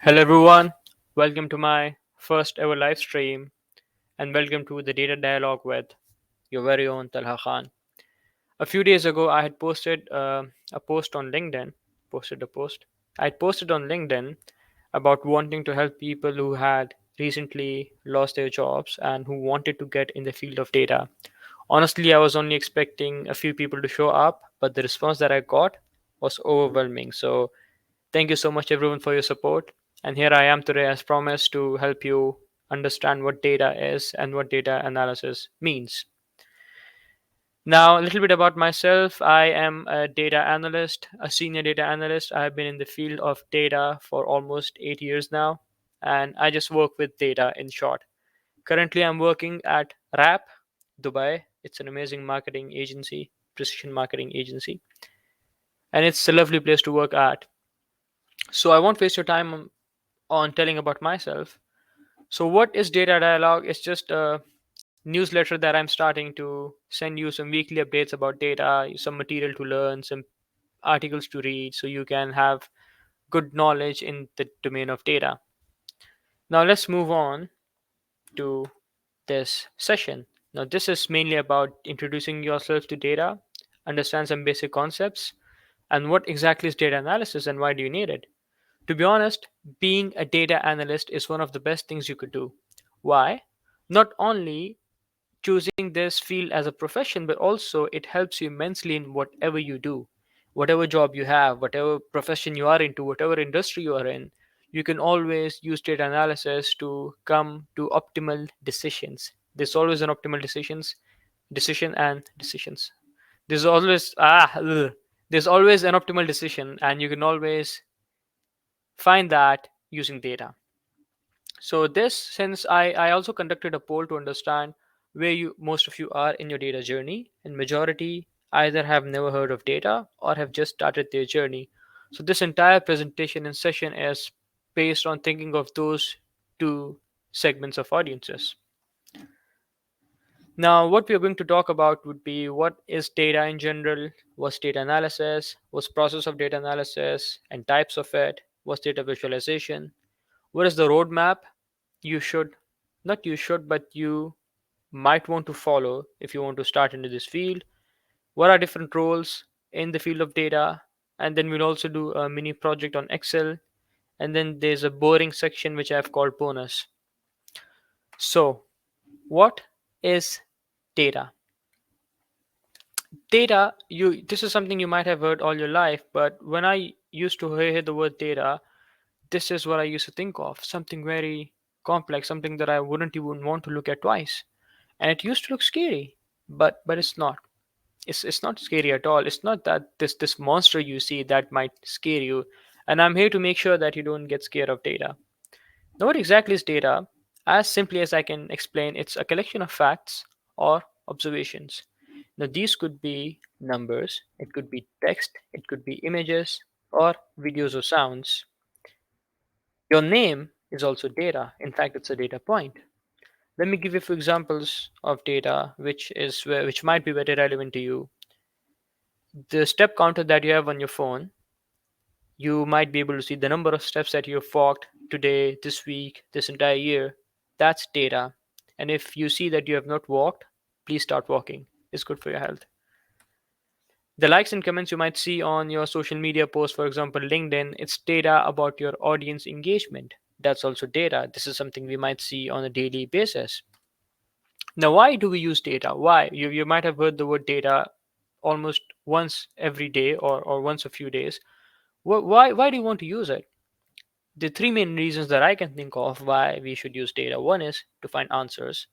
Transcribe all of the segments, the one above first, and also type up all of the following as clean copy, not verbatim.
Hello everyone, welcome to my first ever live stream and welcome to the Data Dialogue with your very own Talha Khan. A few days ago, I had posted a post on LinkedIn. Posted a post. I had posted on LinkedIn about wanting to help people who had recently lost their jobs and who wanted to get in the field of data. Honestly, I was only expecting a few people to show up, but the response that I got was overwhelming. So thank you so much, everyone, for your support. And here I am today, as promised, to help you understand what data is and what data analysis means. Now, a little bit about myself. I am a data analyst, a senior data analyst. I have been in the field of data for almost 8 years now, and I just work with data in short. Currently, I'm working at RAP Dubai. It's an amazing marketing agency, precision marketing agency, and it's a lovely place to work at. So, I won't waste your time on telling about myself. So, what is Data Dialogue? It's just a newsletter that I'm starting to send you some weekly updates about data, some material to learn, some articles to read, so you can have good knowledge in the domain of data. Now, let's move on to this session. Now, this is mainly about introducing yourself to data, understand some basic concepts, and what exactly is data analysis and why do you need it. To be honest, being a data analyst is one of the best things you could do. Why? Not only choosing this field as a profession, but also it helps you immensely in whatever you do, whatever job you have, whatever profession you are into, whatever industry you are in. You can always use data analysis to come to optimal decisions. There's always an optimal decision and decisions. There's always there's always an optimal decision, and you can always find that using data. So this, since I also conducted a poll to understand where you most of you are in your data journey, and majority either have never heard of data or have just started their journey. So this entire presentation and session is based on thinking of those two segments of audiences. Now, what we are going to talk about would be what is data in general, what's data analysis, what's process of data analysis and types of it, what's data visualization, what is the roadmap you should, not you should, but you might want to follow if you want to start into this field, what are different roles in the field of data, and then we'll also do a mini project on Excel, and then there's a boring section which I've called bonus. So, what is data? Data, you this is something you might have heard all your life, but when I used to hear the word data, this is what I used to think of, something very complex, something that I wouldn't even want to look at twice. And it used to look scary, but it's not. It's not scary at all. It's not that this monster you see that might scare you. And I'm here to make sure that you don't get scared of data. Now, what exactly is data? As simply as I can explain, it's a collection of facts or observations. Now, these could be numbers, it could be text, it could be images, or videos or sounds. Your name is also data. In fact, it's a data point. Let me give you a few examples of data which might be very relevant to you. The step counter that you have on your phone, you might be able to see the number of steps that you've walked today, this week, this entire year. That's data. And if you see that you have not walked, please start walking. It's good for your health. The likes and comments you might see on your social media posts, for example, LinkedIn, it's data about your audience engagement. That's also data. This is something we might see on a daily basis. Now, why do we use data? Why? You might have heard the word data almost once every day or once a few days. Why do you want to use it? The three main reasons that I can think of why we should use data. One is to find answers.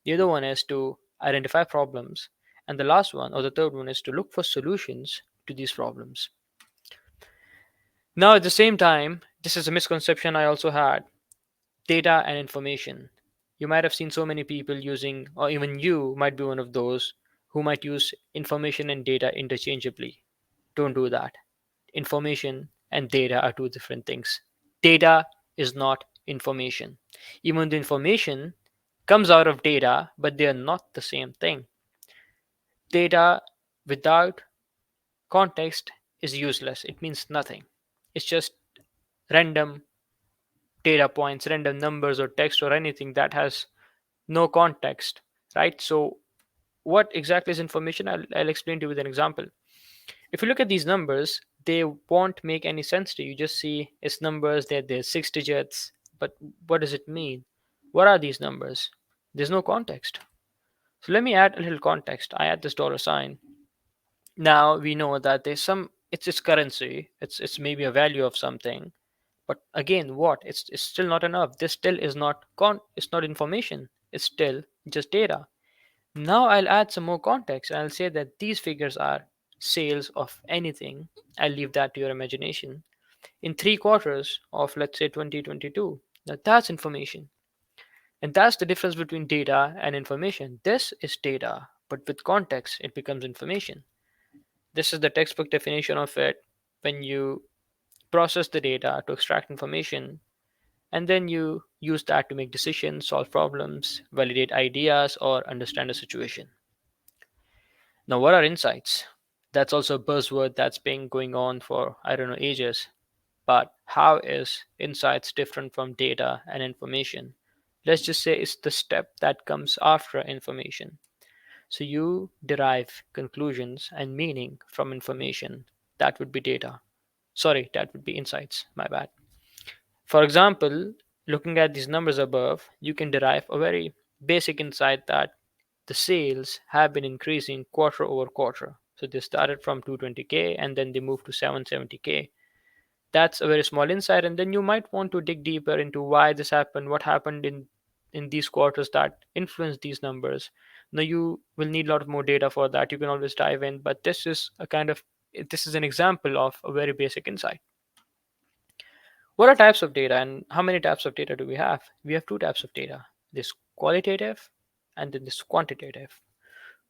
The other one is to identify problems. And the last one, or the third one, is to look for solutions to these problems. Now, at the same time, this is a misconception I also had, data and information. You might have seen so many people using, or even you might be one of those who might use information and data interchangeably. Don't do that. Information and data are two different things. Data is not information. Even the information comes out of data, but they are not the same thing. Data without context is useless, it means nothing. It's just random data points, random numbers or text or anything that has no context, right? So what exactly is information? I'll explain to you with an example. If you look at these numbers, they won't make any sense to you. Just see it's numbers, there's 6 digits, but what does it mean? What are these numbers? There's no context. So let me add a little context. I add this dollar sign. Now we know that there's some, it's currency, it's maybe a value of something. But again, what? It's still not enough. This still is not it's not information. It's still just data. Now I'll add some more context. I'll say that these figures are sales of anything. I'll leave that to your imagination. In 3 quarters of, let's say, 2022. Now that's information. And that's the difference between data and information. This is data, but with context, it becomes information. This is the textbook definition of it. When you process the data to extract information, and then you use that to make decisions, solve problems, validate ideas, or understand a situation. Now, what are insights? That's also a buzzword that's been going on for, I don't know, ages. But how is insights different from data and information? Let's just say it's the step that comes after information. So you derive conclusions and meaning from information. That would be data. Sorry, that would be insights. My bad. For example, looking at these numbers above, you can derive a very basic insight that the sales have been increasing quarter over quarter. So they started from 220K and then they moved to 770K. That's a very small insight, and then you might want to dig deeper into why this happened, what happened in these quarters that influenced these numbers. Now you will need a lot of more data for that. You can always dive in, but this is an example of a very basic insight. What are types of data and how many types of data do we have? We have two types of data. This qualitative and then this quantitative.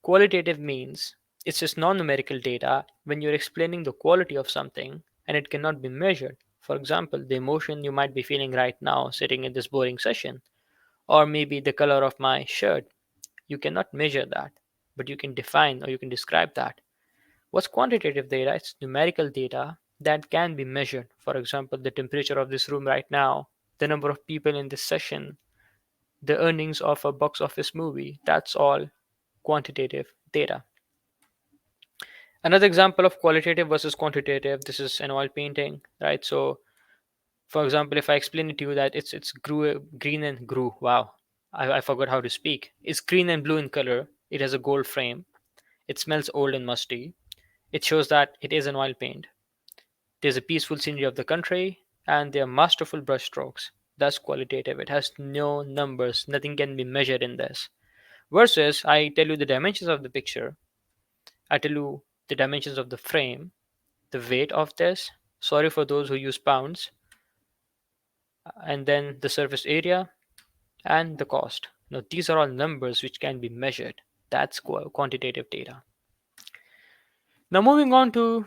Qualitative means it's just non-numerical data when you're explaining the quality of something and it cannot be measured. For example, the emotion you might be feeling right now sitting in this boring session, or maybe the color of my shirt. You cannot measure that, but you can define or you can describe that. What's quantitative data? It's numerical data that can be measured. For example, the temperature of this room right now, the number of people in this session, the earnings of a box office movie. That's all quantitative data. Another example of qualitative versus quantitative, this is an oil painting, right? So, for example, if I explain it to you that it's green and grew, wow, I forgot how to speak. It's green and blue in color. It has a gold frame. It smells old and musty. It shows that it is an oil paint. There's a peaceful scenery of the country, and there are masterful brushstrokes. That's qualitative. It has no numbers. Nothing can be measured in this. Versus, I tell you the dimensions of the picture. I tell you the dimensions of the frame, the weight of this. Sorry for those who use pounds. And then the surface area and the cost. Now, these are all numbers which can be measured. That's quantitative data. Now, moving on to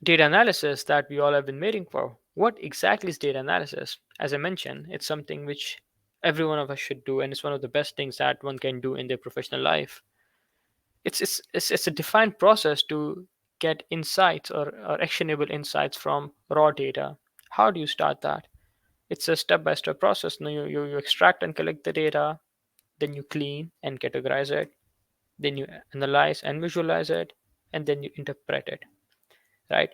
data analysis that we all have been waiting for. What exactly is data analysis? As I mentioned, it's something which every one of us should do, and it's one of the best things that one can do in their professional life. It's a defined process to get insights or actionable insights from raw data. How do you start that? It's a step-by-step process. Now you extract and collect the data, then you clean and categorize it, then you analyze and visualize it, and then you interpret it, right?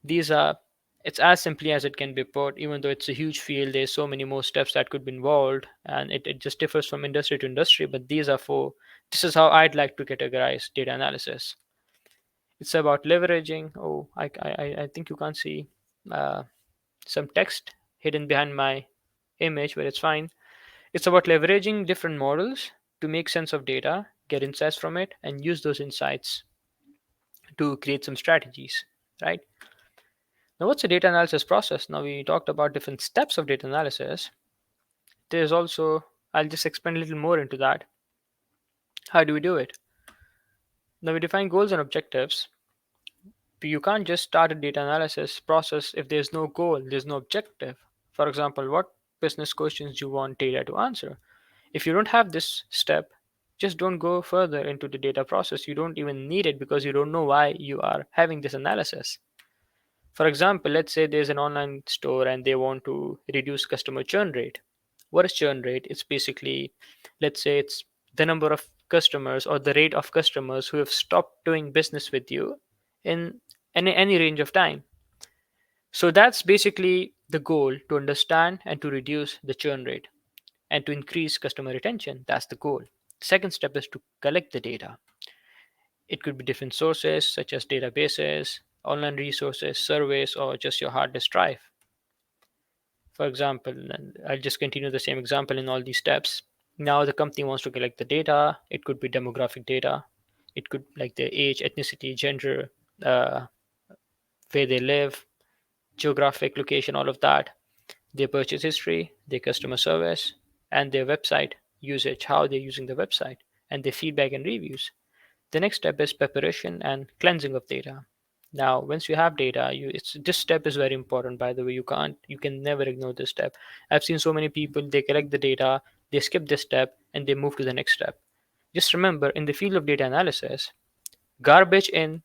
These are, it's as simply as it can be put. Even though it's a huge field, there's so many more steps that could be involved, and it just differs from industry to industry. But these are for, this is how I'd like to categorize data analysis. It's about leveraging, oh, I think you can't see uh, some text hidden behind my image, but it's fine. It's about leveraging different models to make sense of data, get insights from it, and use those insights to create some strategies, right? Now, what's a data analysis process? Now, we talked about different steps of data analysis. There's also, I'll just expand a little more into that. How do we do it? Now, we define goals and objectives. You can't just start a data analysis process if there's no goal, there's no objective. For example, what business questions do you want data to answer? If you don't have this step, just don't go further into the data process. You don't even need it because you don't know why you are having this analysis. For example, let's say there's an online store and they want to reduce customer churn rate. What is churn rate? It's basically, let's say it's the number of customers or the rate of customers who have stopped doing business with you in any range of time. So that's basically the goal, to understand and to reduce the churn rate and to increase customer retention. That's the goal. The second step is to collect the data. It could be different sources such as databases, online resources, surveys, or just your hard disk drive. For example, and I'll just continue the same example in all these steps. Now the company wants to collect the data. It could be demographic data. It could like their age, ethnicity, gender, uh, where they live, geographic location, all of that, their purchase history, their customer service, and their website usage, how they're using the website, and their feedback and reviews. The next step is preparation and cleansing of data. Now, once you have data, this step is very important. By the way, you can never ignore this step. I've seen so many people, they collect the data, they skip this step, and they move to the next step. Just remember, in the field of data analysis, garbage in,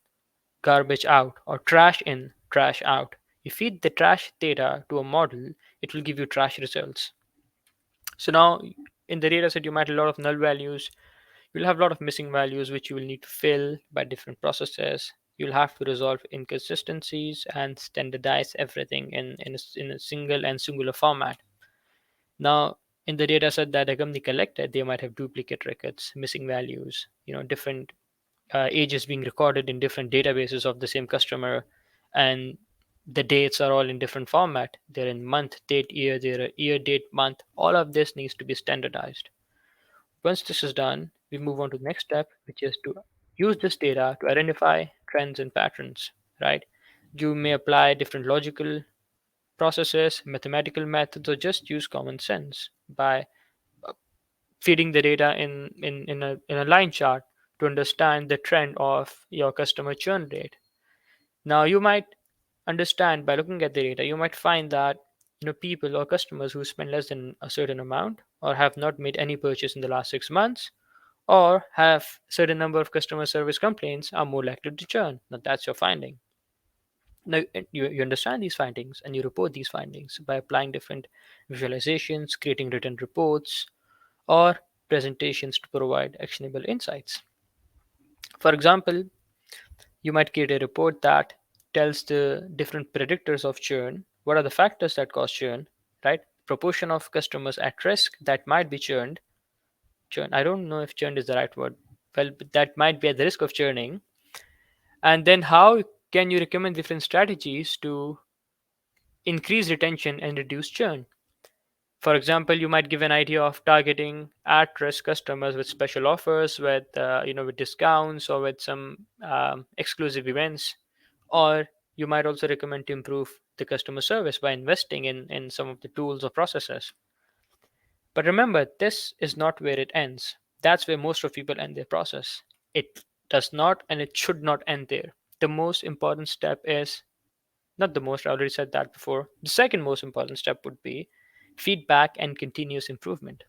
garbage out, or trash in, trash out. You feed the trash data to a model, it will give you trash results. So now in the data set, you might have a lot of null values. You'll have a lot of missing values which you will need to fill by different processes. You'll have to resolve inconsistencies and standardize everything in a single and singular format. Now, in the data set that a company collected, they might have duplicate records, missing values, different ages being recorded in different databases of the same customer, and the dates are all in different format. They're in month, date, year, they're a year, date, month. All of this needs to be standardized. Once this is done, we move on to the next step, which is to use this data to identify trends and patterns, right? You may apply different logical processes, mathematical methods, or just use common sense by feeding the data in a line chart to understand the trend of your customer churn rate. Now, you might understand by looking at the data, you might find that people or customers who spend less than a certain amount or have not made any purchase in the last 6 months or have certain number of customer service complaints are more likely to churn. Now that's your finding. Now you understand these findings and you report these findings by applying different visualizations, creating written reports, or presentations to provide actionable insights. For example, you might create a report that tells the different predictors of churn. What are the factors that cause churn, right? Proportion of customers at risk that might be churned. Churn. I don't know if churned is the right word. Well, but that might be at the risk of churning. And then how can you recommend different strategies to increase retention and reduce churn? For example, you might give an idea of targeting at-risk customers with special offers, with discounts or with some exclusive events, or you might also recommend to improve the customer service by investing in some of the tools or processes. But remember, this is not where it ends. That's where most of people end their process. It does not and it should not end there. The most important step is not the most, I already said that before. The second most important step would be feedback and continuous improvement.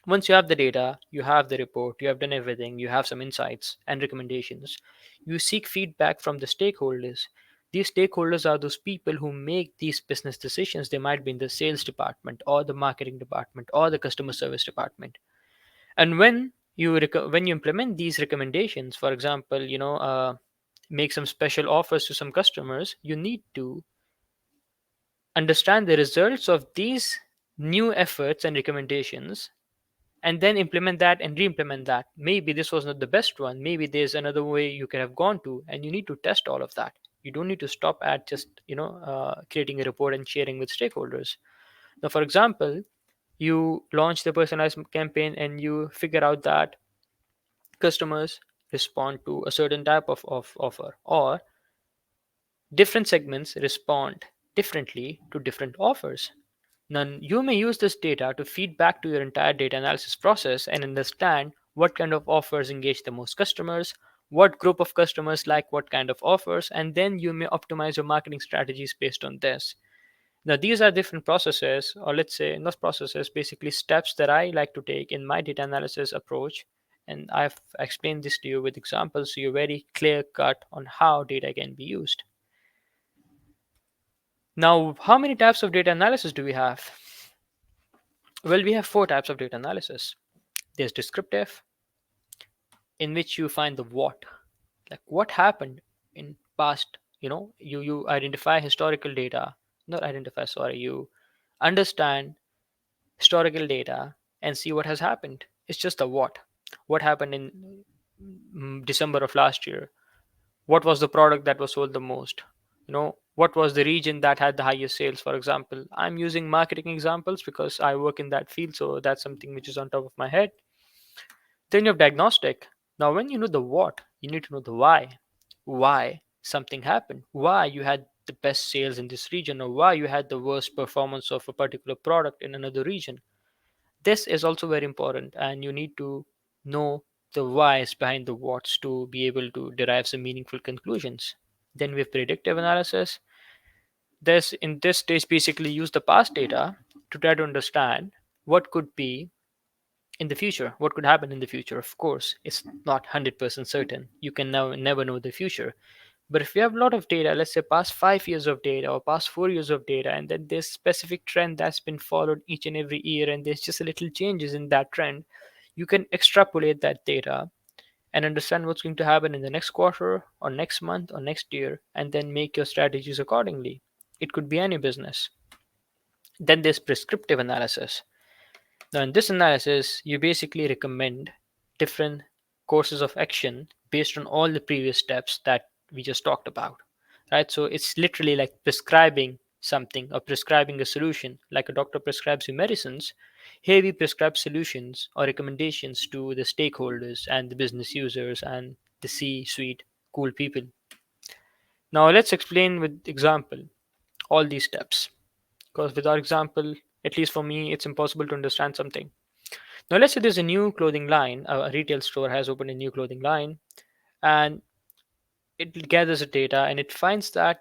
Once you have the data, you have the report, you have done everything, you have some insights and recommendations, you seek feedback from the stakeholders. These stakeholders are those people who make these business decisions. They might be in the sales department or the marketing department or the customer service department. And when you implement these recommendations, for example, make some special offers to some customers, you need to understand the results of these new efforts and recommendations and then implement that and re-implement that. Maybe this was not the best one, maybe there's another way you could have gone to, and you need to test all of that. You don't need to stop at just creating a report and sharing with stakeholders. Now, for example, you launch the personalized campaign and you figure out that customers respond to a certain type of offer, or different segments respond differently to different offers. Now, you may use this data to feed back to your entire data analysis process and understand what kind of offers engage the most customers, what group of customers like what kind of offers, and then you may optimize your marketing strategies based on this. Now, these are different processes, or let's say not processes, basically steps that I like to take in my data analysis approach. And I've explained this to you with examples so you're very clear cut on how data can be used. Now, how many types of data analysis do we have? Well, we have four types of data analysis. There's descriptive, in which you find the what, like what happened in past. You identify historical data, not identify, sorry, you understand historical data and see what has happened. It's just the what happened in December of last year. What was the product that was sold the most? What was the region that had the highest sales? For example, I'm using marketing examples because I work in that field, so that's something which is on top of my head. Then you have diagnostic. Now, when you know the what, you need to know the why. Why something happened? Why you had the best sales in this region, or why you had the worst performance of a particular product in another region. This is also very important, and you need to know the whys behind the whats to be able to derive some meaningful conclusions. Then we have predictive analysis. This in this stage basically use the past data to try to understand what could be in the future, what could happen in the future. Of course, it's not 100% certain. You can never know the future. But if you have a lot of data, let's say past 5 years of data or past 4 years of data, and then there's specific trend that's been followed each and every year, and there's just a little changes in that trend, you can extrapolate that data and understand what's going to happen in the next quarter or next month or next year, and then make your strategies accordingly. It could be any business. Then there's prescriptive analysis. Now, in this analysis, you basically recommend different courses of action based on all the previous steps that we just talked about, right? So it's literally like prescribing something or prescribing a solution, like a doctor prescribes you medicines. Here we prescribe solutions or recommendations to the stakeholders and the business users and the C-suite cool people. Now let's explain with example all these steps, because without example, at least for me, it's impossible to understand something. Now, let's say there's a new clothing line, a retail store has opened a new clothing line, and it gathers the data and it finds that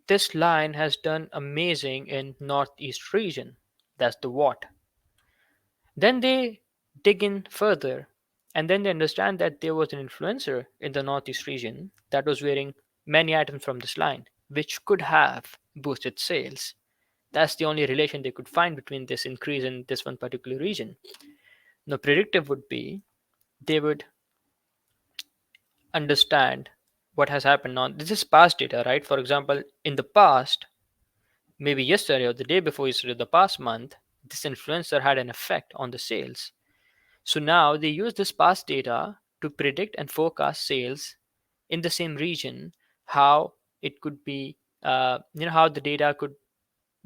this line has done amazing in Northeast region. That's the what. Then they dig in further, and then they understand that there was an influencer in the Northeast region that was wearing many items from this line, which could have boosted sales. That's the only relation they could find between this increase in this one particular region. Now, predictive would be they would understand what has happened. Now this is past data, right? For example, in the past, maybe yesterday or the day before yesterday, the past month, this influencer had an effect on the sales. So now they use this past data to predict and forecast sales in the same region, how it could be, how the data could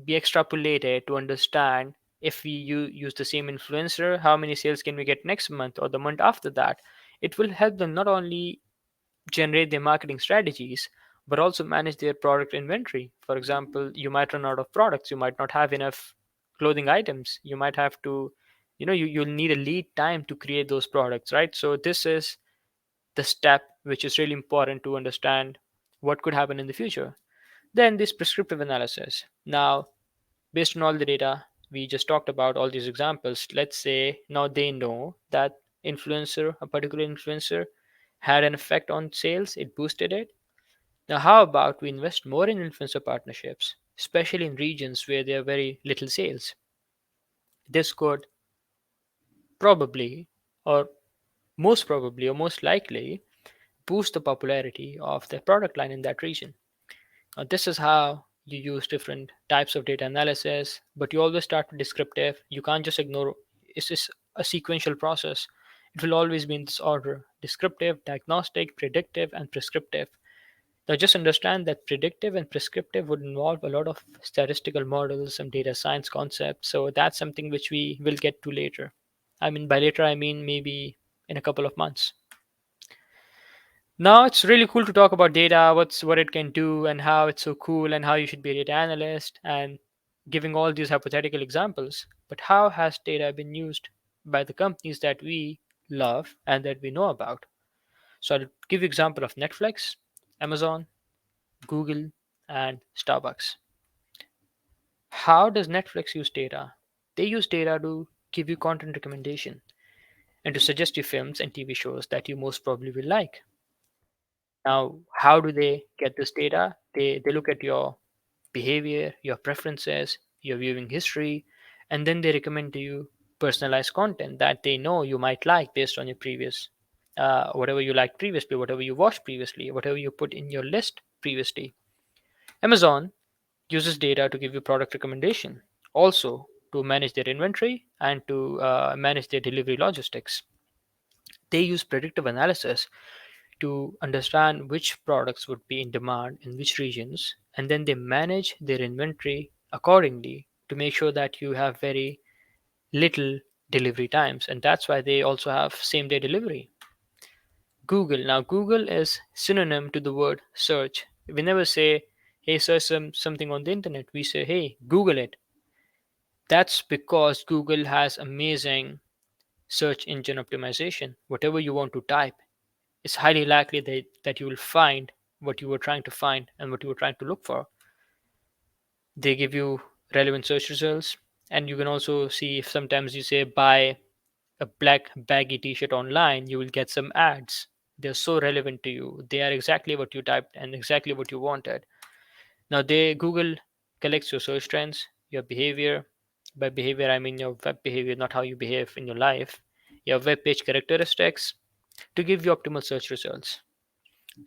be extrapolated to understand if we use the same influencer, how many sales can we get next month or the month after that. It will help them not only generate their marketing strategies, but also manage their product inventory. For example, you might run out of products, you might not have enough clothing items, you might have to, you'll need a lead time to create those products, right? So this is the step which is really important to understand what could happen in the future. Then this prescriptive analysis. Now, based on all the data we just talked about, all these examples, let's say now they know that a particular influencer had an effect on sales, it boosted it. Now, how about we invest more in influencer partnerships, especially in regions where there are very little sales? This could probably, or most probably, or most likely, boost the popularity of the product line in that region. This is how you use different types of data analysis, but you always start with descriptive. You can't just ignore. It's just a sequential process. It will always be in this order: descriptive, diagnostic, predictive, and prescriptive. Now, just understand that predictive and prescriptive would involve a lot of statistical models, some data science concepts. So that's something which we will get to later. I mean, by later, I mean maybe in a couple of months. Now it's really cool to talk about data, what it can do, and how it's so cool, and how you should be a data analyst, and giving all these hypothetical examples. But how has data been used by the companies that we love and that we know about? So I'll give you example of Netflix, Amazon, Google, and Starbucks. How does Netflix use data? They use data to give you content recommendation and to suggest you films and TV shows that you most probably will like. Now, how do they get this data? They look at your behavior, your preferences, your viewing history, and then they recommend to you personalized content that they know you might like based on your previous, whatever you liked previously, whatever you watched previously, whatever you put in your list previously. Amazon uses data to give you product recommendation, also to manage their inventory and to manage their delivery logistics. They use predictive analysis to understand which products would be in demand in which regions, and then they manage their inventory accordingly to make sure that you have very little delivery times. And that's why they also have same day delivery. Google. Now, Google is synonym to the word search. We never say, hey, search something on the internet. We say, hey, Google it. That's because Google has amazing search engine optimization. Whatever you want to type, it's highly likely that you will find what you were trying to find and what you were trying to look for. They give you relevant search results, and you can also see if sometimes you say buy a black baggy t-shirt online, you will get some ads. They're so relevant to you. They are exactly what you typed and exactly what you wanted. Now they Google collects your search trends, your behavior. By behavior I mean your web behavior, not how you behave in your life. Your web page characteristics to give you optimal search results.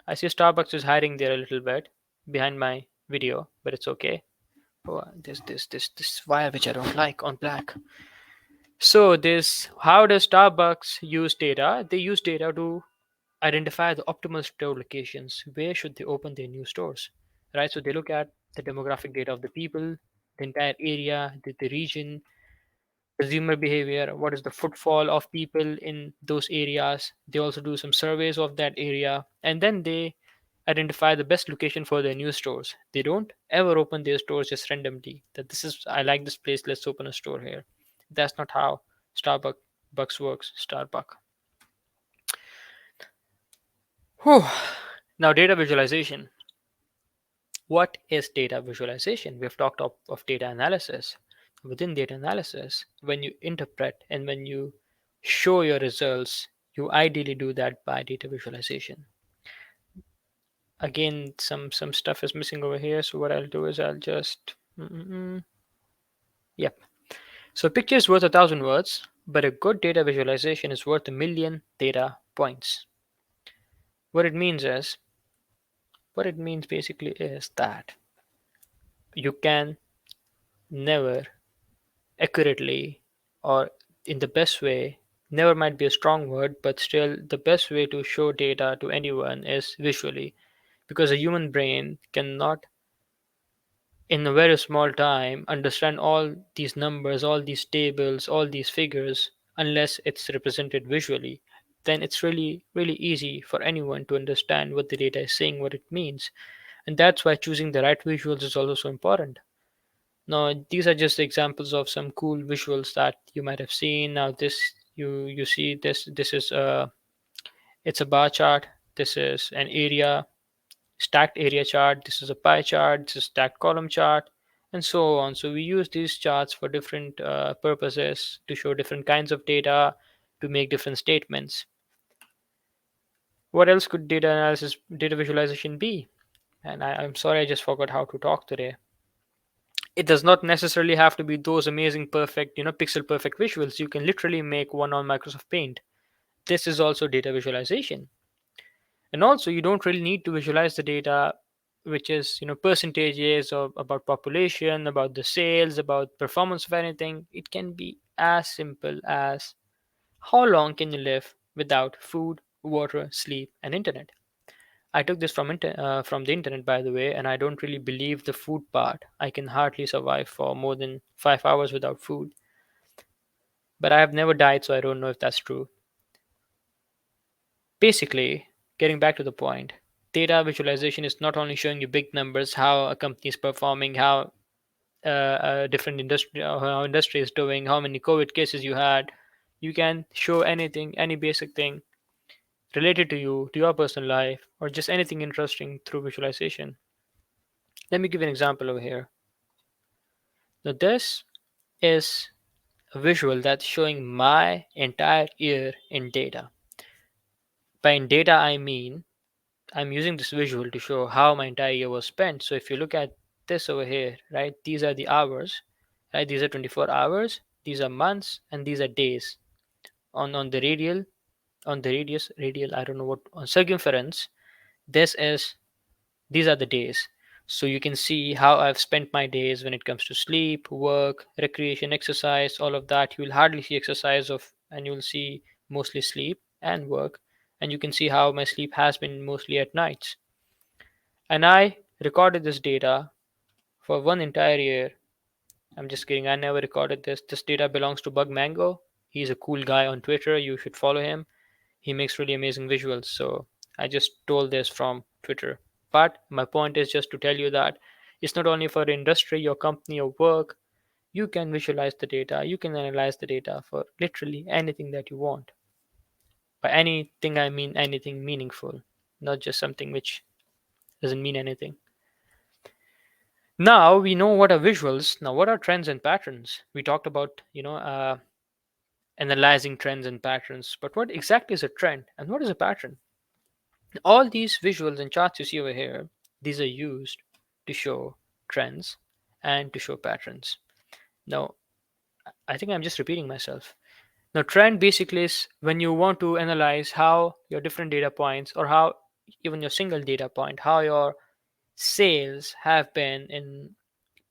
I see Starbucks is hiding there a little bit behind my video, but it's okay. Oh, this wire which I don't like on black. So this how does Starbucks use data? They use data to identify the optimal store locations. Where should they open their new stores? Right? So they look at the demographic data of the people, the entire area, the region, consumer behavior, what is the footfall of people in those areas. They also do some surveys of that area, and then they identify the best location for their new stores. They don't ever open their stores just randomly. That this is I like this place, let's open a store here. That's not how Starbucks works. Starbucks. Whew. Now data visualization. What is data visualization? We've talked of data analysis. Within data analysis, when you interpret and when you show your results, you ideally do that by data visualization. Again, some stuff is missing over here, so what I'll do is I'll just yep. So a picture is worth 1,000 words, but a good data visualization is worth 1,000,000 data points. What it means is, what it means basically is that you can never accurately or in the best way, never might be a strong word, but still the best way to show data to anyone is visually, because a human brain cannot in a very small time understand all these numbers, all these tables, all these figures unless it's represented visually. Then it's really easy for anyone to understand what the data is saying, what it means. And that's why choosing the right visuals is also so important. Now, these are just examples of some cool visuals that you might have seen. Now, this you see this is it's a bar chart. This is an area stacked area chart. This is a pie chart. This is stacked column chart, and so on. So we use these charts for different purposes to show different kinds of data, to make different statements. What else could data analysis, data visualization be? And I'm sorry, I just forgot how to talk today. It does not necessarily have to be those amazing perfect pixel perfect visuals. You can literally make one on Microsoft Paint. This is also data visualization. And also you don't really need to visualize the data which is percentages of about population, about the sales, about performance of anything. It can be as simple as how long can you live without food, water, sleep, and internet. I took this from the internet, by the way, and I don't really believe the food part. I can hardly survive for more than 5 hours without food. But I have never died, so I don't know if that's true. Basically, getting back to the point, data visualization is not only showing you big numbers, how a company is performing, how a different industry, how industry is doing, how many COVID cases you had. You can show anything, any basic thing related to you, to your personal life, or just anything interesting through visualization. Let me give you an example over here. Now, this is a visual that's showing my entire year in data. By in data, I mean I'm using this visual to show how my entire year was spent. So if you look at this over here, right? These are the hours, right? These are 24 hours, these are months, and these are days. On the radial, on the radial, I don't know what, on circumference, this is, these are the days. So you can see how I've spent my days when it comes to sleep, work, recreation, exercise, all of that. You will hardly see exercise of, and you will see mostly sleep and work. And you can see how my sleep has been mostly at nights. And I recorded this data for one entire year. I'm just kidding. I never recorded this. This data belongs to Bug Mango. He's a cool guy on Twitter. You should follow him. He makes really amazing visuals. So I just told this from Twitter. But my point is just to tell you that it's not only for industry, your company, your work. You can visualize the data. You can analyze the data for literally anything that you want. By anything, I mean anything meaningful, not just something which doesn't mean anything. Now we know what are visuals. Now, what are trends and patterns? We talked about, analyzing trends and patterns. But what exactly is a trend and what is a pattern? All these visuals and charts you see over here, these are used to show trends and to show patterns. Now, I think I'm just repeating myself. Now, trend basically is when you want to analyze how your different data points, or how even your single data point, how your sales have been in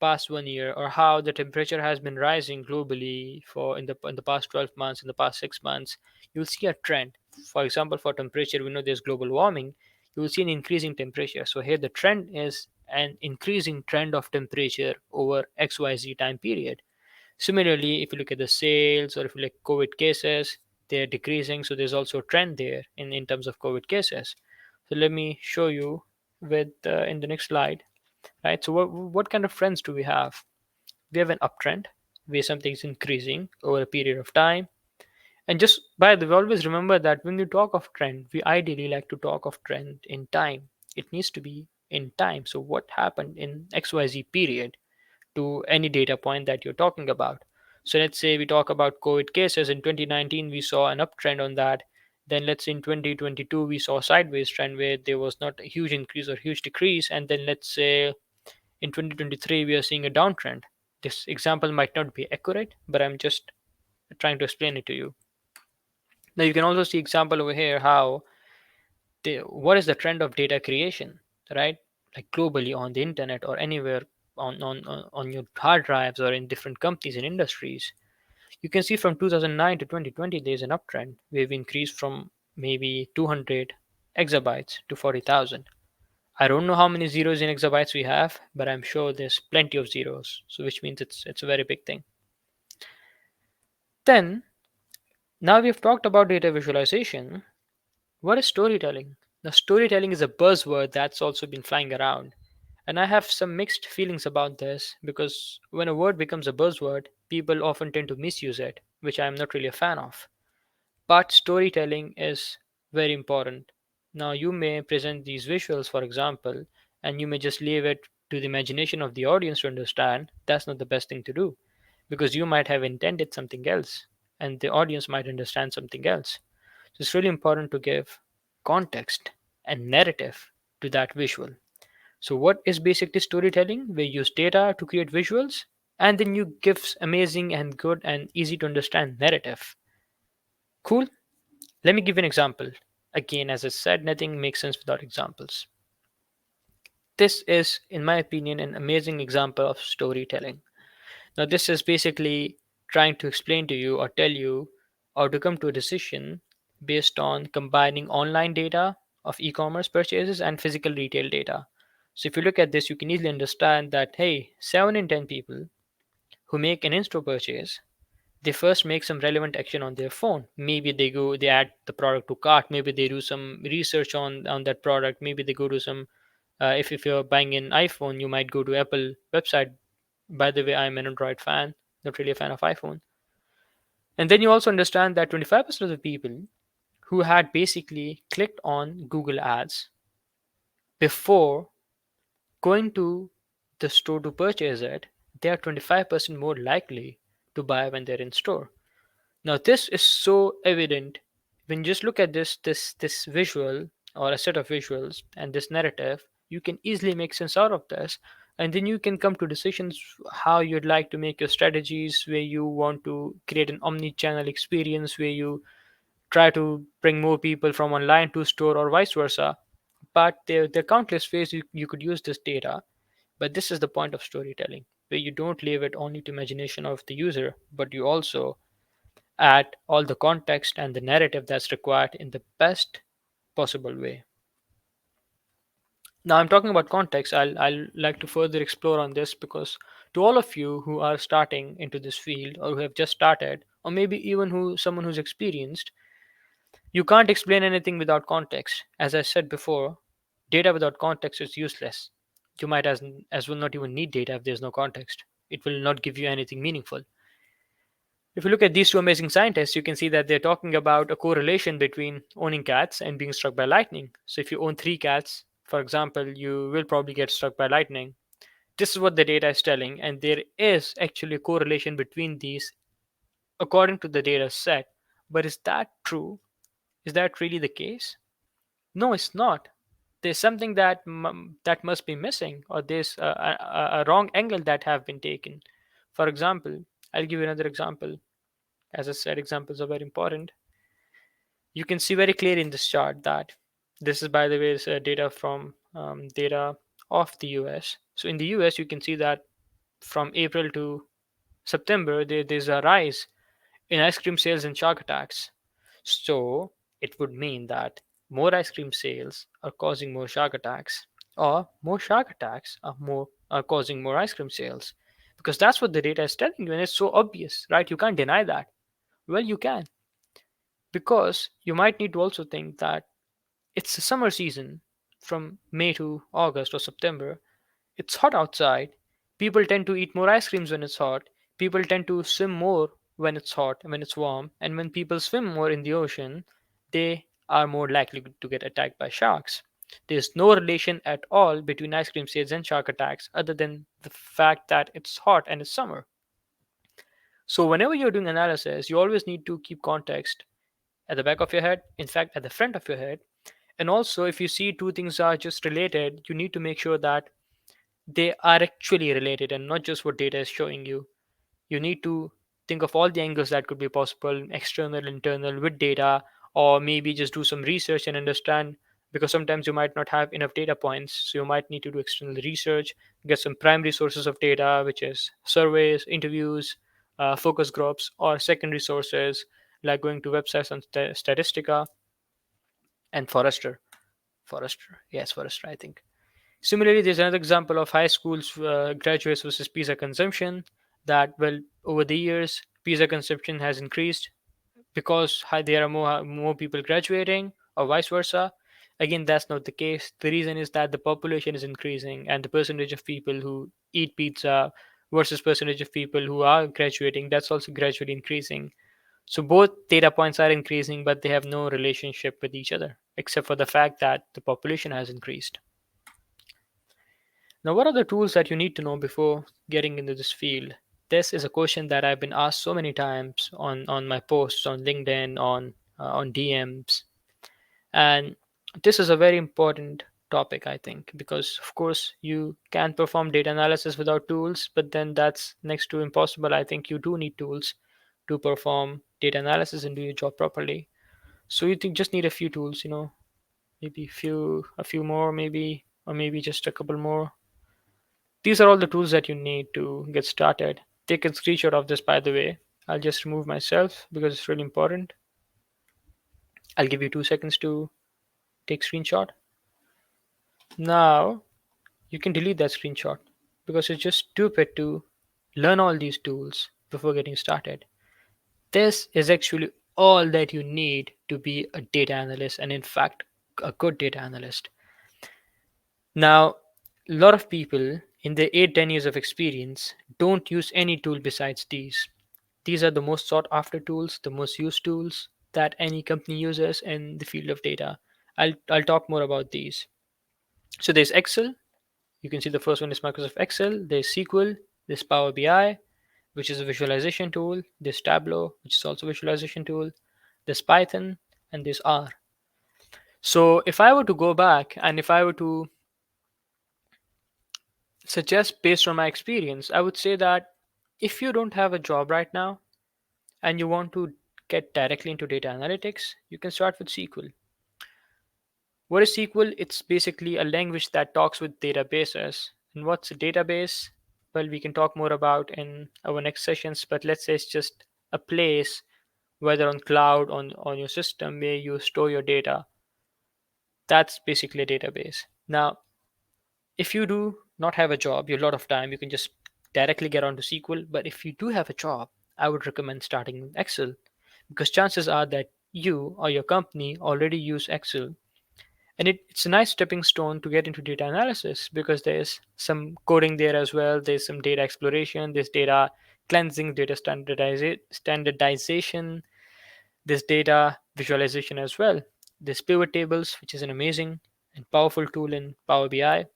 past 1 year, or how the temperature has been rising globally for in the past 12 months, in the past 6 months. You'll see a trend. For example, for temperature, we know there's global warming. You will see an increasing temperature. So here the trend is an increasing trend of temperature over xyz time period. Similarly, if you look at the sales, or if you look at COVID cases, they're decreasing. So there's also a trend there in terms of COVID cases. So let me show you with in the next slide, right? So what kind of trends do we have? We have an uptrend where something's increasing over a period of time. And just by the way, always remember that when we talk of trend, we ideally like to talk of trend in time. It needs to be in time. So what happened in XYZ period to any data point that you're talking about. So let's say we talk about COVID cases in 2019, we saw an uptrend on that. Then let's say in 2022, we saw a sideways trend where there was not a huge increase or huge decrease. And then let's say in 2023, we are seeing a downtrend. This example might not be accurate, but I'm just trying to explain it to you. Now you can also see example over here how what is the trend of data creation, right? Like globally on the internet or anywhere on your hard drives or in different companies and industries. You can see from 2009 to 2020 there's an uptrend. We've increased from maybe 200 exabytes to 40,000. I don't know how many zeros in exabytes we have, but I'm sure there's plenty of zeros. So which means it's a very big thing. Then now we've talked about data visualization. What is storytelling? Now storytelling is a buzzword that's also been flying around. And I have some mixed feelings about this because when a word becomes a buzzword, people often tend to misuse it, which I'm not really a fan of. But storytelling is very important. Now, you may present these visuals, for example, and you may just leave it to the imagination of the audience to understand. That's not the best thing to do because you might have intended something else and the audience might understand something else. So, it's really important to give context and narrative to that visual. So, what is basically storytelling? We use data to create visuals and then you give amazing and good and easy to understand narrative. Cool. Let me give you an example. Again, as I said, nothing makes sense without examples. This is, in my opinion, an amazing example of storytelling. Now, this is basically trying to explain to you or tell you or to come to a decision based on combining online data of e commerce purchases and physical retail data. So, if you look at this, you can easily understand that hey, 7 in 10 people who make an in store purchase, they first make some relevant action on their phone. Maybe they add the product to cart. Maybe they do some research on that product. Maybe they go to some if you're buying an iPhone, you might go to Apple website. By the way, I'm an Android fan, not really a fan of iPhone. And then you also understand that 25% of the people who had basically clicked on Google ads before going to the store to purchase it, they are 25% more likely to buy when they're in store. Now this is so evident when you just look at this visual or a set of visuals and this narrative, you can easily make sense out of this. And then you can come to decisions how you'd like to make your strategies, where you want to create an omni-channel experience, where you try to bring more people from online to store or vice versa. But there are countless ways you could use this data. But this is the point of storytelling, where you don't leave it only to imagination of the user, but you also add all the context and the narrative that's required in the best possible way. Now I'm talking about context. I'll like to further explore on this, because to all of you who are starting into this field, or who have just started, or maybe even who someone who's experienced, you can't explain anything without context. As I said before, data without context is useless. You might as well not even need data if there's no context. It will not give you anything meaningful. If you look at these two amazing scientists, you can see that they're talking about a correlation between owning cats and being struck by lightning. So if you own three cats, for example, you will probably get struck by lightning. This is what the data is telling, and there is actually a correlation between these according to the data set. But is that true? Is that really the case? No, it's not. There's something that must be missing, or there's a wrong angle that have been taken. For example, I'll give you another example. As I said, examples are very important. You can see very clearly in this chart that this is, by the way, is data from data of the US. So in the US, you can see that from April to September, there's a rise in ice cream sales and shark attacks. So it would mean that more ice cream sales are causing more shark attacks, or more shark attacks are causing more ice cream sales, because that's what the data is telling you, and it's so obvious, right? You can't deny that. Well, you can, because you might need to also think that it's the summer season from May to August or September. It's hot outside. People tend to eat more ice creams when it's hot. People tend to swim more when it's hot and when it's warm. And when people swim more in the ocean, they are more likely to get attacked by sharks. There's no relation at all between ice cream sales and shark attacks, other than the fact that it's hot and it's summer. So, whenever you're doing analysis, you always need to keep context at the back of your head, in fact, at the front of your head. And also, if you see two things are just related, you need to make sure that they are actually related and not just what data is showing you. You need to think of all the angles that could be possible, external, internal, with data, or maybe just do some research and understand, because sometimes you might not have enough data points. So you might need to do external research, get some primary sources of data, which is surveys, interviews, focus groups, or secondary sources like going to websites on Statistica and Forrester. Forrester, yes, Forrester, I think. Similarly, there's another example of high schools graduates versus pizza consumption. That, well, over the years, pizza consumption has increased because there are more people graduating, or vice versa. Again, that's not the case. The reason is that the population is increasing, and the percentage of people who eat pizza versus percentage of people who are graduating, that's also gradually increasing. So both data points are increasing, but they have no relationship with each other, except for the fact that the population has increased. Now, what are the tools that you need to know before getting into this field? This is a question that I've been asked so many times on my posts on LinkedIn, on DMs, and this is a very important topic, I think, because of course you can perform data analysis without tools, but then that's next to impossible. I think you do need tools to perform data analysis and do your job properly. So you think just need a few tools, maybe a few more, maybe, or maybe just a couple more. These are all the tools that you need to get started. Take a screenshot of this, by the way. I'll just remove myself because it's really important. I'll give you 2 seconds to take screenshot. Now you can delete that screenshot because it's just stupid to learn all these tools before getting started. This is actually all that you need to be a data analyst, and in fact, a good data analyst. Now, a lot of people in their 8-10 years of experience don't use any tool besides these. These are the most sought after tools, the most used tools that any company uses in the field of data. I'll talk more about these. So there's Excel. You can see the first one is Microsoft Excel. There's SQL. There's Power BI, which is a visualization tool. There's Tableau, which is also a visualization tool. There's Python, and there's R. So if I were to go back and if I were to suggest based on my experience, I would say that if you don't have a job right now and you want to get directly into data analytics, you can start with SQL. What is SQL? It's basically a language that talks with databases. And what's a database? Well, we can talk more about in our next sessions, but let's say it's just a place, whether on cloud, on your system, where you store your data. That's basically a database. Now, if you do not have a job, you have a lot of time, you can just directly get onto SQL. But if you do have a job, I would recommend starting with Excel because chances are that you or your company already use Excel. And it's a nice stepping stone to get into data analysis because there's some coding there as well. There's some data exploration, there's data cleansing, data standardization, there's data visualization as well. There's pivot tables, which is an amazing and powerful tool in Power BI.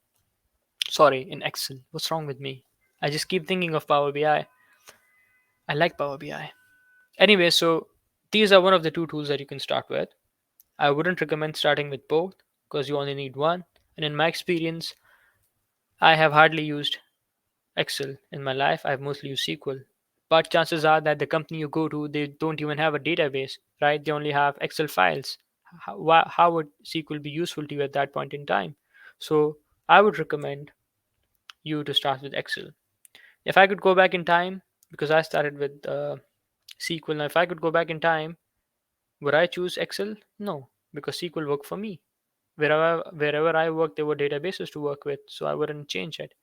Sorry, in Excel. What's wrong with me? I just keep thinking of Power BI. I like Power BI. Anyway, so these are one of the two tools that you can start with. I wouldn't recommend starting with both because you only need one. And in my experience, I have hardly used Excel in my life. I've mostly used SQL. But chances are that the company you go to, they don't even have a database, right? They only have Excel files. How would SQL be useful to you at that point in time? So I would recommend you to start with Excel. If I could go back in time, because I started with SQL, now if I could go back in time, would I choose Excel? No, because SQL worked for me. Wherever I worked, there were databases to work with, so I wouldn't change it.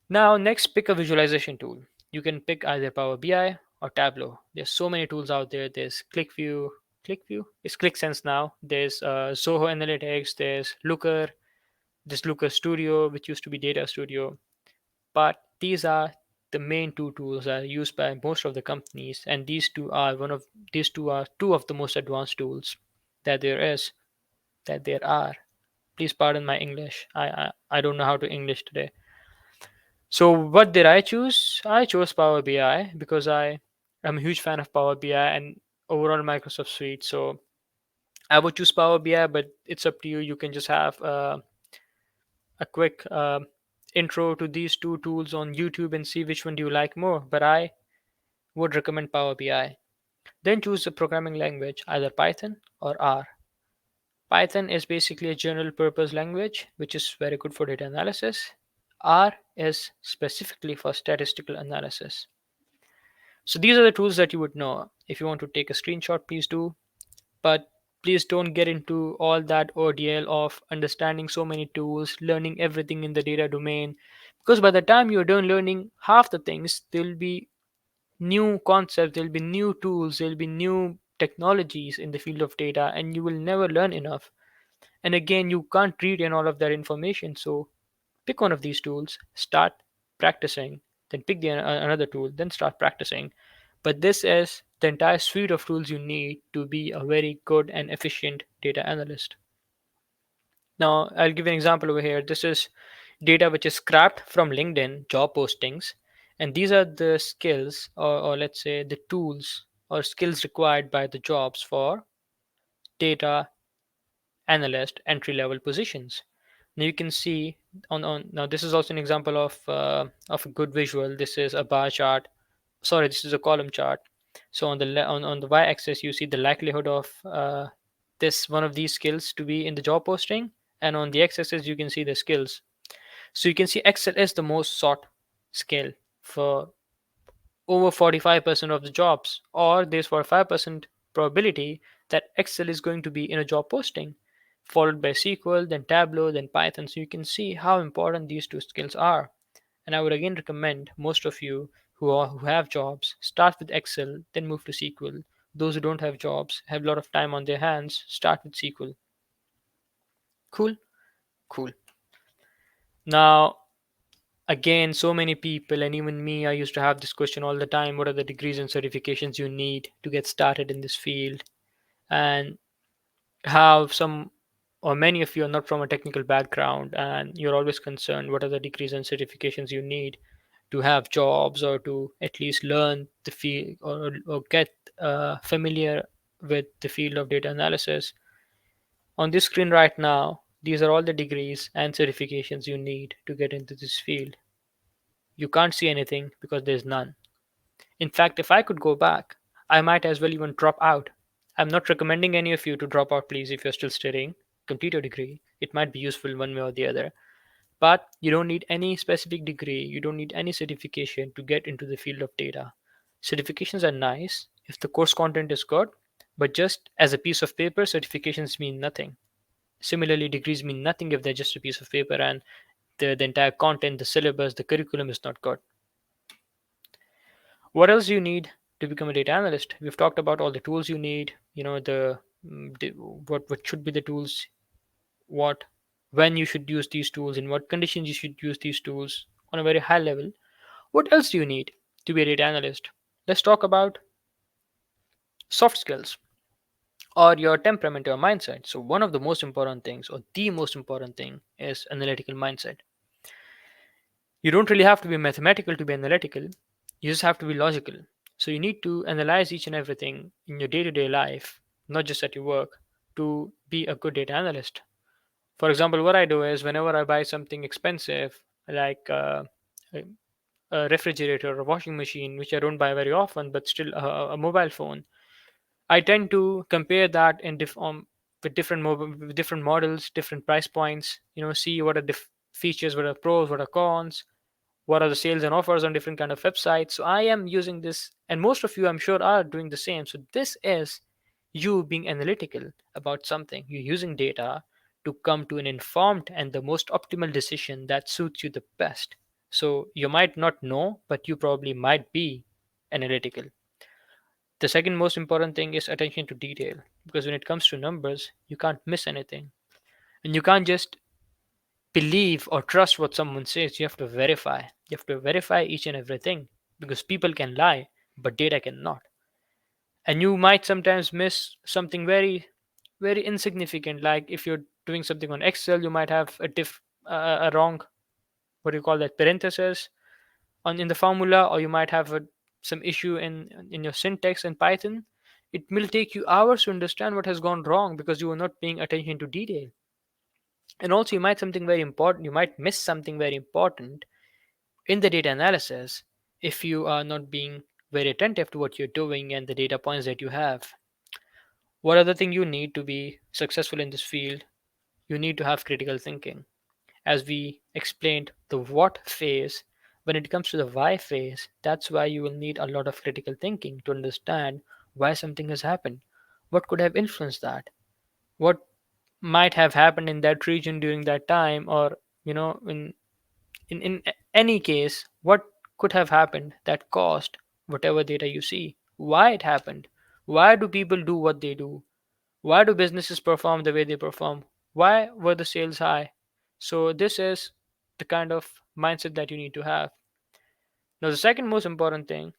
Now, next, pick a visualization tool. You can pick either Power BI or Tableau. There's so many tools out there. There's ClickView. It's ClickSense now. There's Zoho Analytics. There's Looker Studio, which used to be Data Studio. But these are the main two tools that are used by most of the companies, and these two are two of the most advanced tools that there is that there are. Please pardon my English. I don't know how to English today. So what did I choose? I chose Power BI because I am a huge fan of Power BI and overall Microsoft Suite. So I would choose Power BI, but it's up to you. You can just have a quick intro to these two tools on YouTube and see which one do you like more. But I would recommend Power BI. Then choose a programming language, either Python or R. Python is basically a general purpose language, which is very good for data analysis. R is specifically for statistical analysis. So these are the tools that you would know. If you want to take a screenshot, please do. But please don't get into all that ordeal of understanding so many tools, learning everything in the data domain. Because by the time you're done learning half the things, there'll be new concepts, there'll be new tools, there'll be new technologies in the field of data, and you will never learn enough. And again, you can't read in all of that information. So pick one of these tools, start practicing, then pick another tool, then start practicing. But this is the entire suite of tools you need to be a very good and efficient data analyst. Now, I'll give you an example over here. This is data which is scrapped from LinkedIn job postings. And these are the skills, or let's say the tools or skills required by the jobs for data analyst entry level positions. Now you can see on now this is also an example of a good visual. This is a bar chart. Sorry, this is a column chart. So on the on the y-axis you see the likelihood of this one of these skills to be in the job posting, and on the x-axis you can see the skills. So you can see Excel is the most sought skill for over 45% of the jobs, or there's 45% probability that Excel is going to be in a job posting, followed by SQL, then Tableau, then Python. So you can see how important these two skills are. And I would again recommend most of you who have jobs start with Excel, then move to SQL. Those who don't have jobs, have a lot of time on their hands, start with SQL. Cool? Cool. Now, again, so many people, and even me, I used to have this question all the time: what are the degrees and certifications you need to get started in this field? And how some or many of you are not from a technical background, and you're always concerned what are the degrees and certifications you need to have jobs or to at least learn the field, or get familiar with the field of data analysis. On this screen right now, These are all the degrees and certifications you need to get into this field. You can't see anything because there's none. In fact, if I could go back, I might as well even drop out. I'm not recommending any of you to drop out, please, if you're still studying. Complete your degree. It might be useful one way or the other. But you don't need any specific degree, you don't need any certification to get into the field of data. Certifications are nice if the course content is good, but just as a piece of paper, certifications mean nothing. Similarly, degrees mean nothing if they're just a piece of paper and the entire content, the syllabus, the curriculum is not good. What else do you need to become a data analyst? We've talked about all the tools you need, what should be the tools, what when you should use these tools, in what conditions you should use these tools on a very high level. What else do you need to be a data analyst? Let's talk about soft skills or your temperament or mindset. So one of the most important things, or the most important thing, is analytical mindset. You don't really have to be mathematical to be analytical. You just have to be logical. So you need to analyze each and everything in your day-to-day life, not just at your work, to be a good data analyst. For example, what I do is whenever I buy something expensive, like a a refrigerator or a washing machine, which I don't buy very often, but still a mobile phone, I tend to compare that with with different models, different price points. See what are the features, what are pros, what are cons, what are the sales and offers on different kind of websites. So I am using this, and most of you, I'm sure, are doing the same. So this is you being analytical about something. You're using data to come to an informed and the most optimal decision that suits you the best. So you might not know, but you probably might be analytical. The second most important thing is attention to detail, because when it comes to numbers, you can't miss anything. And you can't just believe or trust what someone says. You have to verify. You have to verify each and everything, because people can lie, but data cannot. And you might sometimes miss something very, very insignificant. Like if you're doing something on Excel, you might have a wrong, what do you call that, parenthesis on in the formula, or you might have some issue in your syntax in Python. It will take you hours to understand what has gone wrong because you are not paying attention to detail. And also you might miss something very important in the data analysis if you are not being very attentive to what you're doing and the data points that you have. What other thing you need to be successful in this field? You need to have critical thinking. As we explained, the what phase, when it comes to the why phase, that's why you will need a lot of critical thinking to understand why something has happened. What could have influenced that? What might have happened in that region during that time, or in any case, what could have happened that caused whatever data you see? Why it happened? Why do people do what they do? Why do businesses perform the way they perform? Why were the sales high? So this is the kind of mindset that you need to have. Now the second most important thing,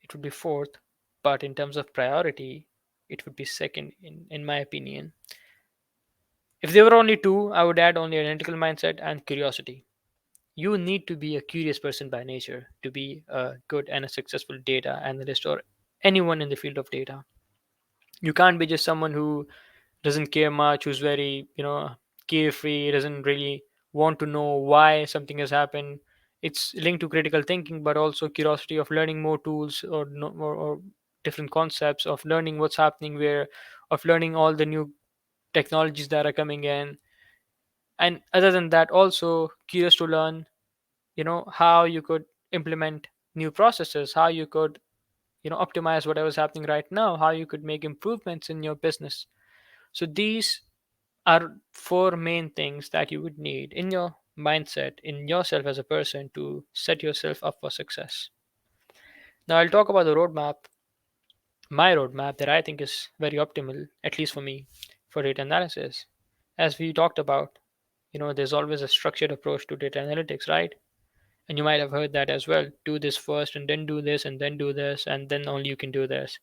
it would be fourth, but in terms of priority, it would be second in my opinion. If there were only two, I would add only analytical mindset and curiosity. You need to be a curious person by nature to be a good and a successful data analyst or anyone in the field of data. You can't be just someone who doesn't care much, who's very, carefree, doesn't really want to know why something has happened. It's linked to critical thinking, but also curiosity of learning more tools or, no, or different concepts of learning what's happening where, of learning all the new technologies that are coming in. And other than that, also curious to learn, how you could implement new processes, how you could, optimize whatever's happening right now, how you could make improvements in your business. So these are four main things that you would need in your mindset, in yourself as a person, to set yourself up for success. Now, I'll talk about the roadmap, my roadmap that I think is very optimal, at least for me, for data analysis. As we talked about, there's always a structured approach to data analytics, right? And you might have heard that as well. Do this first, and then do this, and then do this, and then only you can do this.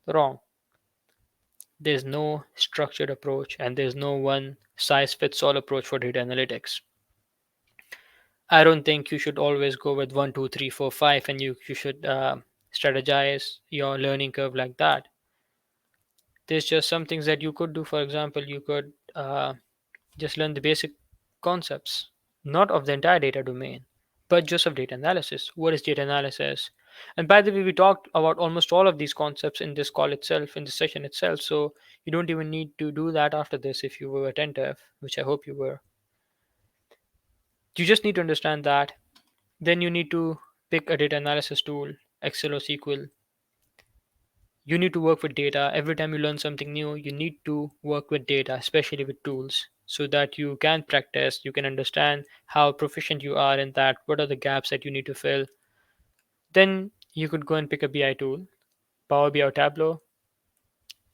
Wrong. There's no structured approach, and there's no one size fits all approach for data analytics. I don't think you should always go with one, two, three, four, five, and you should strategize your learning curve like that. There's just some things that you could do. For example, you could uh, just learn the basic concepts, not of the entire data domain, but just of data analysis. What is data analysis? And by the way, we talked about almost all of these concepts in this call itself, in this session itself. So you don't even need to do that after this if you were attentive, which I hope you were. You just need to understand that. Then you need to pick a data analysis tool, Excel or SQL. You need to work with data. Every time you learn something new, you need to work with data, especially with tools, so that you can practice, you can understand how proficient you are in that, what are the gaps that you need to fill. Then you could go and pick a BI tool, Power BI or Tableau.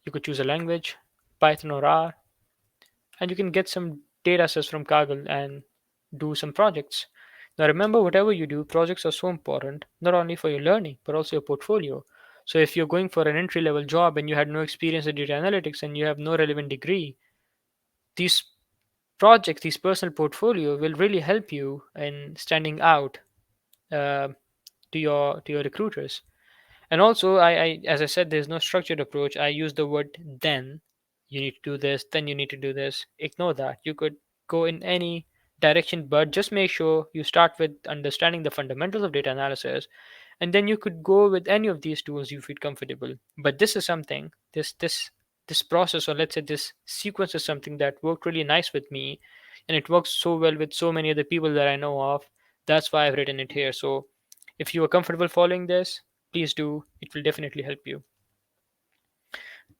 You could choose a language, Python or R, and you can get some data sets from Kaggle and do some projects. Now remember, whatever you do, projects are so important, not only for your learning, but also your portfolio. So if you're going for an entry level job and you had no experience in data analytics and you have no relevant degree, these projects, these personal portfolio will really help you in standing out uh, to your recruiters. And also, as I said, there's no structured approach. I use the word then. You need to do this, then you need to do this. Ignore that. You could go in any direction, but just make sure you start with understanding the fundamentals of data analysis, and then you could go with any of these tools you feel comfortable. But this is something, this process, or let's say this sequence, is something that worked really nice with me, and it works so well with so many other people that I know of. That's why I've written it here. So if you are comfortable following this, please do. It will definitely help you.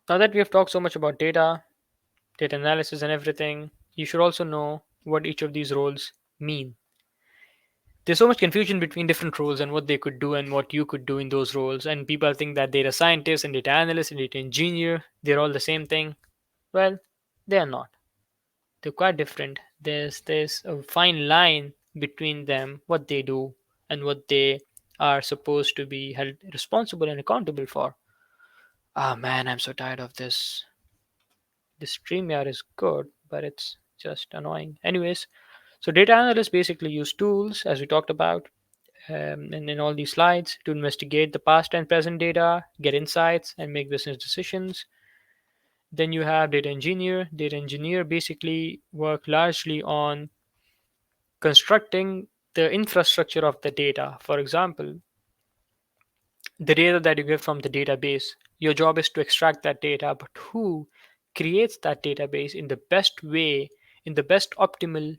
Now that we have talked so much about data, data analysis, and everything, you should also know what each of these roles mean. There's so much confusion between different roles and what they could do and what you could do in those roles. And people think that data scientist and data analyst and data engineer, they're all the same thing. Well, they are not. They're quite different. There's a fine line between them, what they do and what they are supposed to be held responsible and accountable for. Ah man, I'm so tired of this. This StreamYard is good, but it's just annoying. Anyways, so data analysts basically use tools, as we talked about, and in all these slides, to investigate the past and present data, get insights, and make business decisions. Then you have data engineer. Data engineer basically work largely on constructing the infrastructure of the data. For example, the data that you get from the database, your job is to extract that data, but who creates that database in the best way, in the best optimal,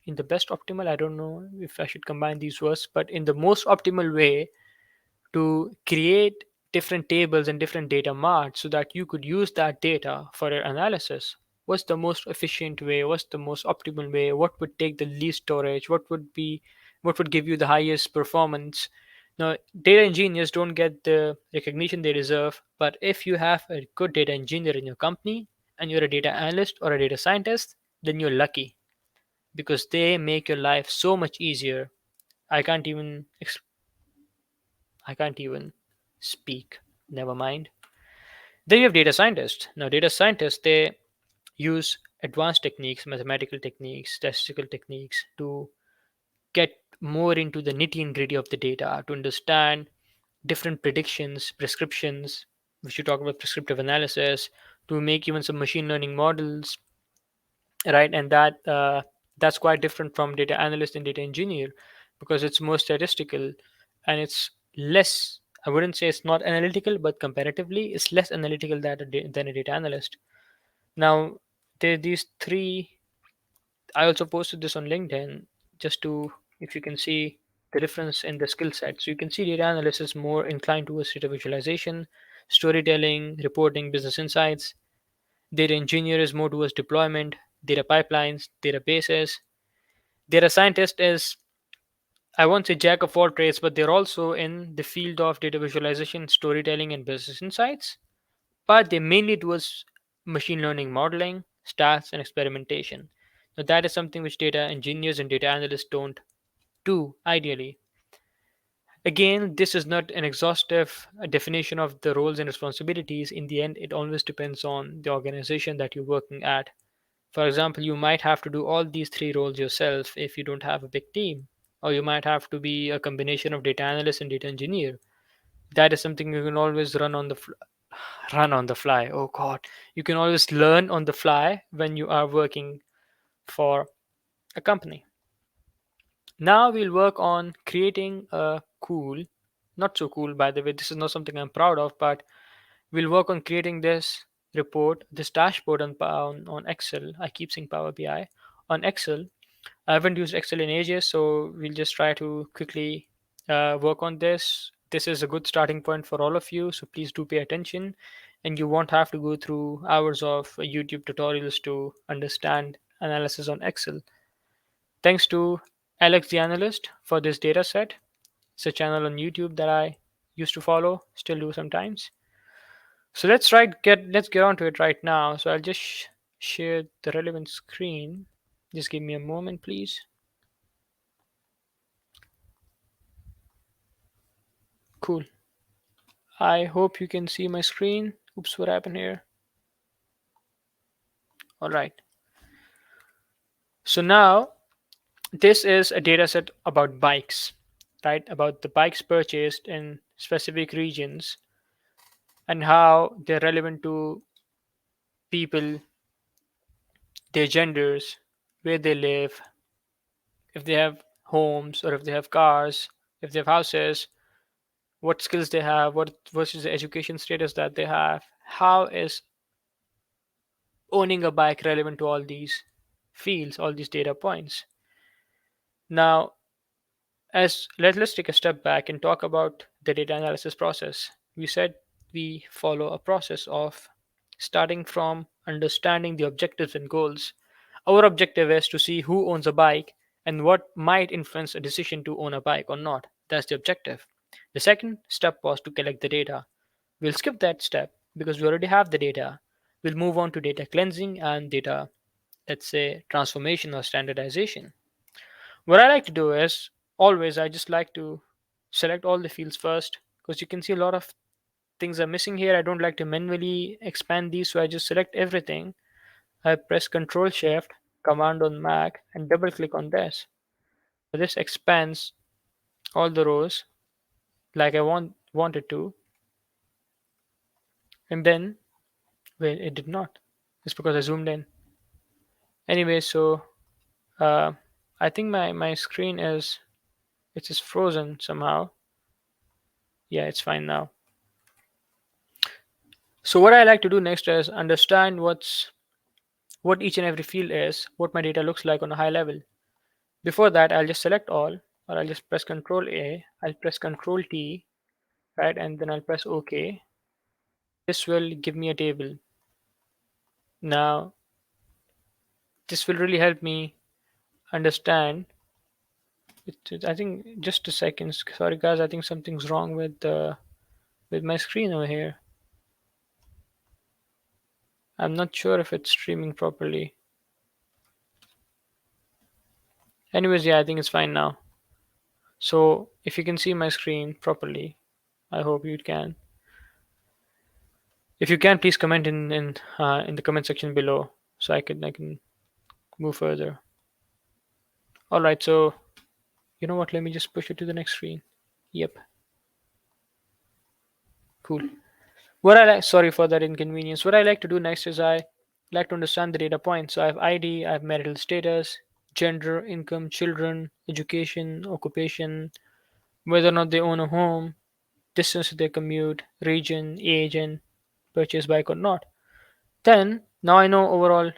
I don't know if I should combine these words, but in the most optimal way to create different tables and different data marts so that you could use that data for your analysis. What's the most efficient way? What's the most optimal way? What would take the least storage? What would give you the highest performance? Now, data engineers don't get the recognition they deserve, but if you have a good data engineer in your company and you're a data analyst or a data scientist, then you're lucky because they make your life so much easier. I can't even I can't even speak. Never mind. Then you have data scientists. Now, data scientists, they use advanced techniques, mathematical techniques, statistical techniques to get more into the nitty and gritty of the data to understand different predictions, prescriptions. We should talk about prescriptive analysis to make even some machine learning models, right? And that's quite different from data analyst and data engineer because it's more statistical and it's less. I wouldn't say it's not analytical, but comparatively, it's less analytical than a data analyst. Now, there are these three. I also posted this on LinkedIn just to, if you can see the difference in the skill set. So you can see data analyst is more inclined towards data visualization, storytelling, reporting, business insights. Data engineer is more towards deployment, data pipelines, databases. Data scientist is, I won't say jack of all trades, but they're also in the field of data visualization, storytelling, and business insights. But they're mainly towards machine learning modeling, stats, and experimentation. Now, that is something which data engineers and data analysts don't do ideally. Again, this is not an exhaustive definition of the roles and responsibilities. In the end, it always depends on the organization that you're working at. For example, you might have to do all these three roles yourself if you don't have a big team, or you might have to be a combination of data analyst and data engineer. That is something you can always run on the Run on the fly. Oh God. You can always learn on the fly when you are working for a company. Now we'll work on creating a cool, not so cool by the way, this is not something I'm proud of, but we'll work on creating this report, this dashboard on Excel. I keep saying Power BI on Excel. I haven't used Excel in ages, so we'll just try to quickly work on this. This is a good starting point for all of you, so please do pay attention. And you won't have to go through hours of YouTube tutorials to understand analysis on Excel. Thanks to Alex the Analyst for this data set. It's a channel on YouTube that I used to follow, still do sometimes. So let's get on to it right now. So I'll just share the relevant screen. Just give me a moment, please. Cool. I hope you can see my screen. Oops, what happened here? All right. So now this is a data set about bikes, right? About the bikes purchased in specific regions and how they're relevant to people, their genders, where they live, if they have homes or if they have cars, if they have houses, what skills they have, what versus the education status that they have. How is owning a bike relevant to all these fields, all these data points? Now, let's take a step back and talk about the data analysis process. We said we follow a process of starting from understanding the objectives and goals. Our objective is to see who owns a bike and what might influence a decision to own a bike or not. That's the objective. The second step was to collect the data. We'll skip that step because we already have the data. We'll move on to data cleansing and data, let's say, transformation or standardization. What I like to do is always I just like to select all the fields first because you can see a lot of things are missing here. I don't like to manually expand these, so I just select everything. I press Control Shift Command on Mac and double click on this. So this expands all the rows like I wanted to, and then wait, it did not. It's because I zoomed in. Anyway, so uh, I think my screen is it's just frozen somehow. Yeah, it's fine now. So what I like to do next is understand what each and every field is, what my data looks like on a high level. Before that, I'll just select all, or I'll just press Control A. I'll press Control T, right, and then I'll press OK. This will give me a table. Now, this will really help me understand. I think just a second. Sorry, guys. I think something's wrong with my screen over here. I'm not sure if it's streaming properly. Anyways, yeah, I think it's fine now. So if you can see my screen properly, I hope you can. If you can, please comment in the comment section below so I can move further. All right, so you know what? Let me just push it to the next screen. Yep, cool. What I like, sorry for that inconvenience. What I like to do next is I like to understand the data points. So I have ID, I have marital status, gender, income, children, education, occupation, whether or not they own a home, distance they commute, region, age, and purchase bike or not. Then now I know overall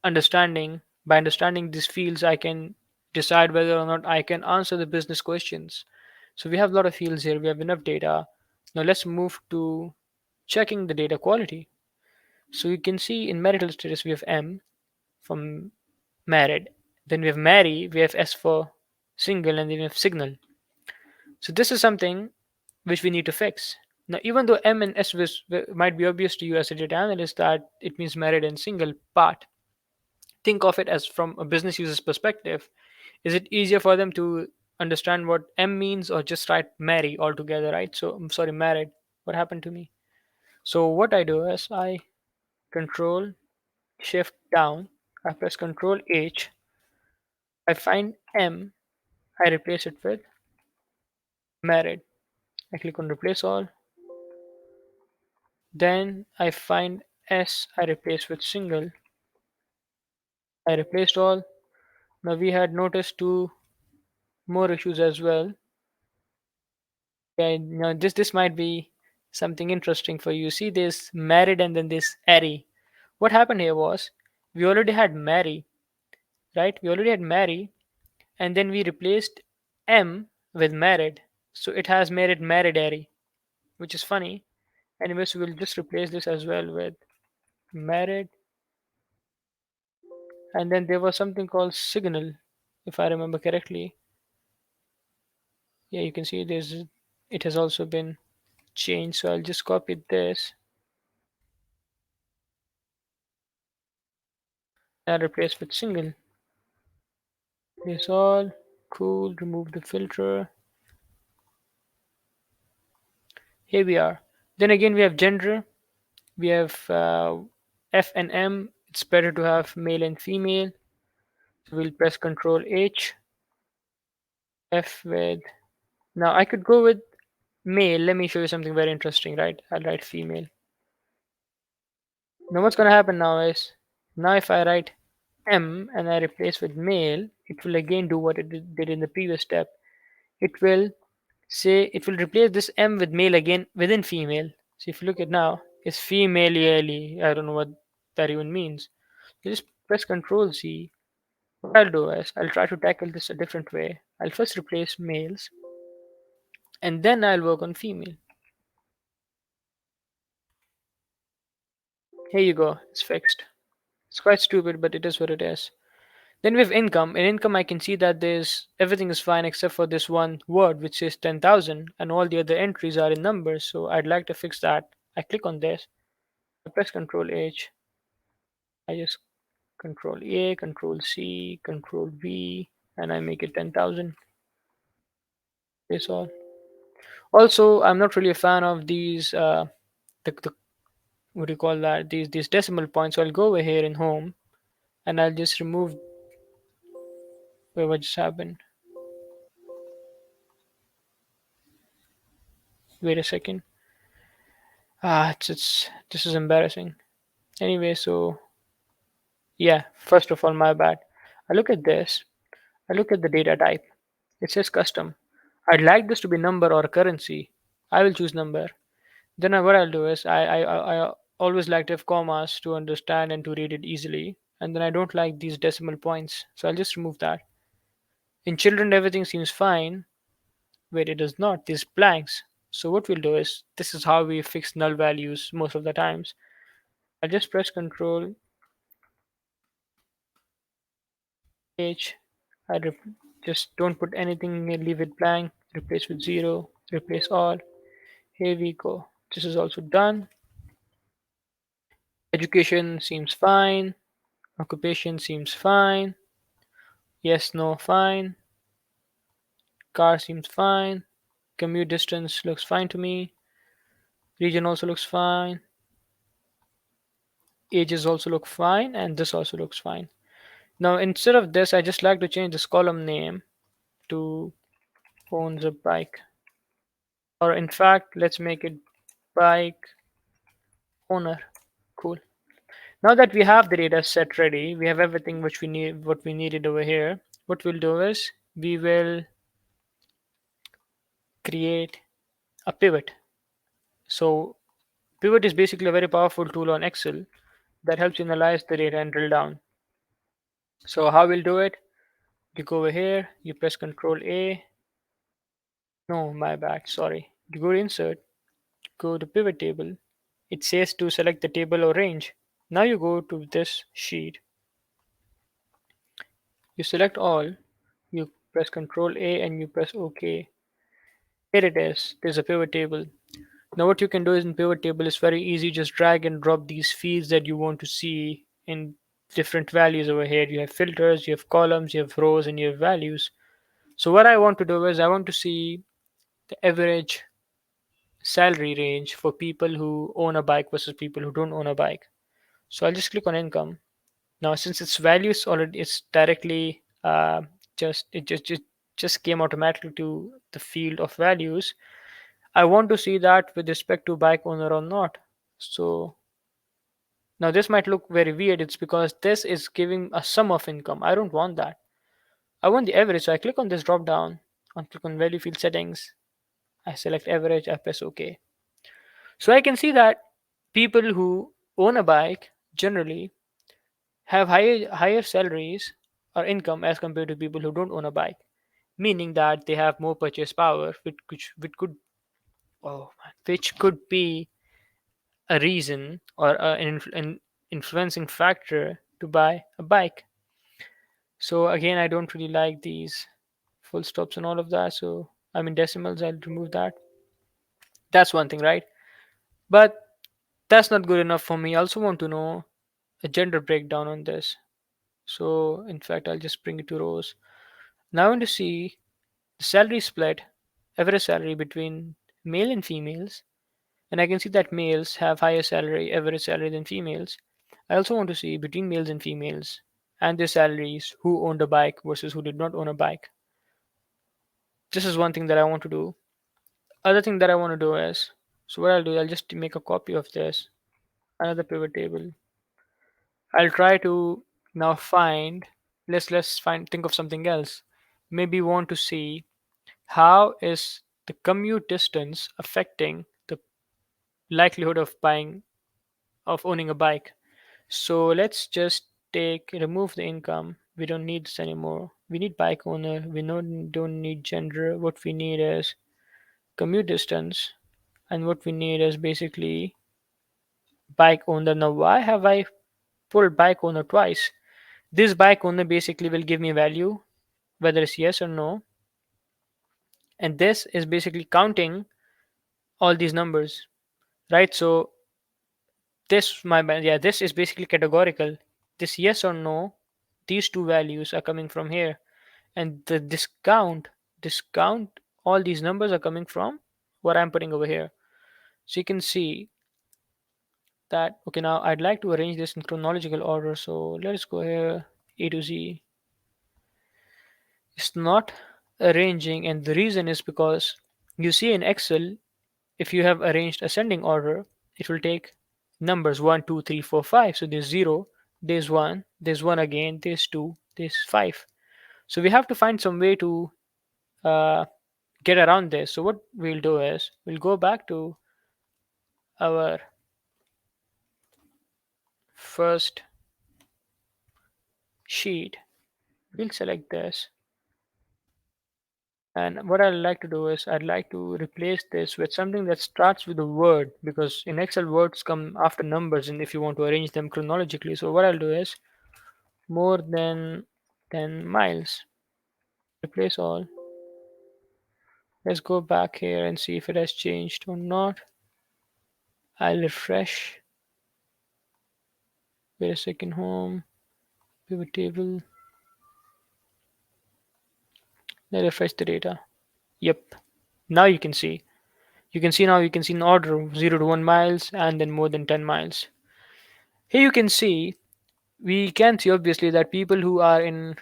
understanding. By understanding these fields, I can decide whether or not I can answer the business questions. So we have a lot of fields here. We have enough data. Now let's move to checking the data quality. So you can see in marital status we have M from married. Then we have marry. We have S for single, and then we have signal. So this is something which we need to fix. Now, even though M and S might be obvious to you as a data analyst that it means married and single, but think of it as from a business user's perspective. Is it easier for them to understand what M means or just write marry altogether, right? So I'm sorry, married. What happened to me? So what I do is I control shift down, I press control H, I find M, I replace it with married. I click on replace all. Then I find S, I replace with single. I replaced all. Now we had noticed two more issues as well. Yeah, now this might be something interesting for you. See, this married and then this Ari. What happened here was we already had Mary, right? We already had Mary, and then we replaced M with married. So it has married Ari, which is funny. Anyways, we'll just replace this as well with married, and then there was something called signal, if I remember correctly. Yeah, you can see there's it has also been changed. So I'll just copy this and replace with single. This all cool. Remove the filter. Here we are. Then again, we have gender. We have F and M. It's better to have male and female. So we'll press Control H. F with. Now I could go with male. Let me show you something very interesting, right? I'll write female. Now what's gonna happen now is, now if I write M and I replace with male, it will again do what it did in the previous step. It will say it will replace this M with male again within female. So if you look at now, it's female early. I don't know what that even means. You just press Control C. What I'll do is I'll try to tackle this a different way. I'll first replace males and then I'll work on female. Here you go, it's fixed. It's quite stupid, but it is what it is. Then we have income. In income, I can see that there's everything is fine except for this one word which says 10,000, and all the other entries are in numbers. So I'd like to fix that. I click on this. I press Control H. I just Control A, Control C, Control V, and I make it 10,000. That's all. Also, I'm not really a fan of these. The what do you call that? These decimal points. So I'll go over here in Home, and I'll just remove. Wait, what just happened? Wait a second. It's this is embarrassing. Anyway, so yeah, first of all, my bad. I look at this. I look at the data type. It says custom. I'd like this to be number or currency. I will choose number. Then what I'll do is I always like to have commas to understand and to read it easily. And then I don't like these decimal points. So I'll just remove that. In children, everything seems fine. Wait, it does not. These blanks. So what we'll do is, this is how we fix null values most of the times. I'll just press Control H. I just don't put anything, leave it blank, replace with 0, replace all. Here we go. This is also done. Education seems fine. Occupation seems fine. Yes, no, fine. Car seems fine. Commute distance looks fine to me. Region also looks fine. Ages also look fine. And this also looks fine. Now, instead of this, I just like to change this column name to owns a bike. Or in fact, let's make it bike owner. Cool. Now that we have the data set ready, we have everything which we need, what we needed over here. What we'll do is we will create a pivot. So pivot is basically a very powerful tool on Excel that helps you analyze the data and drill down. So how we'll do it? You go over here, you press Control A. No, my bad, sorry. You go to Insert, go to Pivot Table. It says to select the table or range. Now you go to this sheet, you select all, you press Control A and you press OK. Here it is. There's a pivot table. Now what you can do is in pivot table is very easy. Just drag and drop these fields that you want to see in different values over here. You have filters, you have columns, you have rows, and you have values. So what I want to do is I want to see the average salary range for people who own a bike versus people who don't own a bike. So I'll just click on income. Now since its values already, it's directly just it just came automatically to the field of values. I want to see that with respect to bike owner or not. So now this might look very weird. It's because this is giving a sum of income. I don't want that. I want the average. So I click on this drop down, I click on value field settings. I select average, I press OK. So I can see that people who own a bike generally have higher salaries or income as compared to people who don't own a bike, meaning that they have more purchase power, which could which could be a reason or an influencing factor to buy a bike. So again, I don't really like these full stops and all of that. So I mean decimals, I'll remove that. That's one thing, right? But that's not good enough for me. I also want to know a gender breakdown on this. So in fact, I'll just bring it to rows. Now I want to see the salary split, average salary between male and females, and I can see that males have higher salary, average salary than females. I also want to see between males and females and their salaries who owned a bike versus who did not own a bike. This is one thing that I want to do. Other thing that I want to do is, so what I'll do, I'll just make a copy of this, another pivot table. I'll try to now find, let's find think of something else. Maybe want to see how is the commute distance affecting the likelihood of owning a bike. So let's just remove the income. We don't need this anymore. We need bike owner. We don't need gender. What we need is commute distance, and what we need is basically bike owner. Now, why have I pulled bike owner twice? This bike owner basically will give me value, whether it's yes or no, and this is basically counting all these numbers, right? So this is basically categorical. This yes or no, these two values are coming from here, and the discount, all these numbers are coming from what I'm putting over here. So you can see that. Okay, now I'd like to arrange this in chronological order. So let's go here, A to Z. It's not arranging, and the reason is because you see in Excel, if you have arranged ascending order, it will take numbers 1, 2, 3, 4, 5. So there's 0, there's 1 again, there's 2, there's 5. So we have to find some way to uh, get around this. So what we'll do is we'll go back to our first sheet. We'll select this. And what I'd like to do is I'd like to replace this with something that starts with a word, because in Excel words come after numbers and if you want to arrange them chronologically. So what I'll do is more than 10 miles. Replace all. Let's go back here and see if it has changed or not. I'll refresh. Wait a second, home, pivot table. Let's refresh the data. Yep. Now you can see. You can see an order of 0 to 1 miles and then more than 10 miles. Here you can see, we can see obviously that people who are in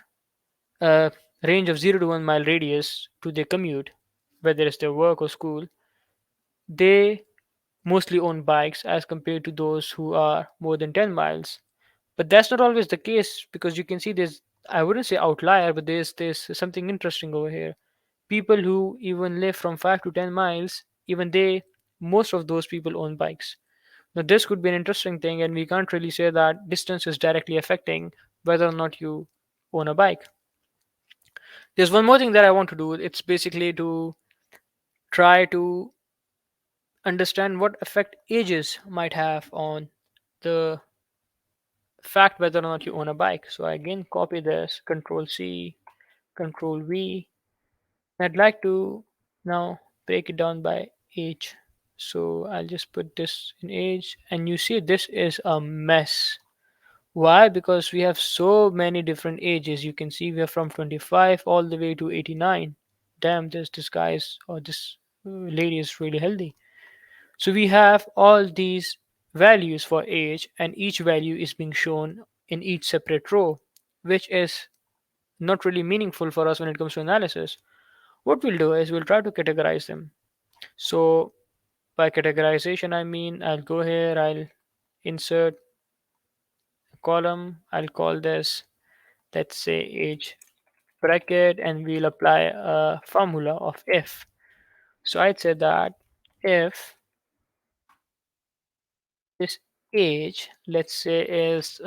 a range of 0 to 1 mile radius to their commute, whether it's their work or school, they mostly own bikes as compared to those who are more than 10 miles. But that's not always the case, because you can see there's, I wouldn't say outlier, but there's something interesting over here. People who even live from 5 to 10 miles, even they, most of those people own bikes. Now, this could be an interesting thing, and we can't really say that distance is directly affecting whether or not you own a bike. There's one more thing that I want to do. It's basically to try to understand what effect ages might have on the fact whether or not you own a bike. So I again copy this, Control C, Control V. I'd like to now break it down by age. So I'll just put this in age, and you see this is a mess. Why? Because we have so many different ages. You can see we are from 25 all the way to 89. Damn, this guy is, or this lady is really healthy. So we have all these values for age, and each value is being shown in each separate row, which is not really meaningful for us when it comes to analysis. What we'll do is we'll try to categorize them. So By categorization, I mean I'll go here, I'll insert a column, I'll call this, let's say, age bracket, and we'll apply a formula of if. So I'd say that if this age, let's say, is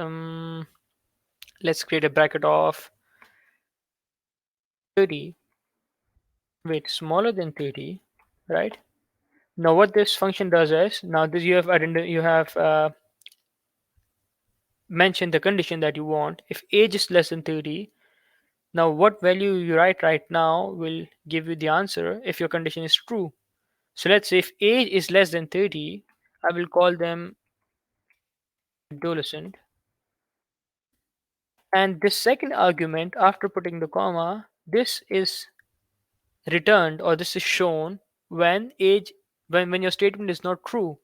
let's create a bracket of 30, wait, smaller than 30, right? Now what this function does is, now this you have mentioned the condition that you want. If age is less than 30, now what value you write right now will give you the answer if your condition is true. So let's say if age is less than 30, I will call them adolescent. And this second argument, after putting the comma, this is returned, or this is shown when age, when your statement is not true.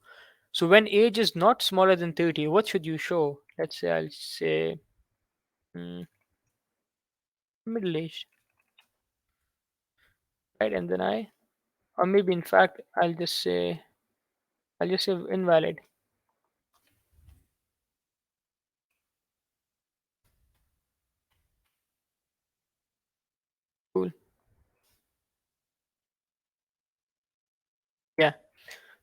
So when age is not smaller than 30, what should you show? Let's say I'll say mm, middle aged, right? And then or maybe in fact, I'll just say invalid. Cool. Yeah.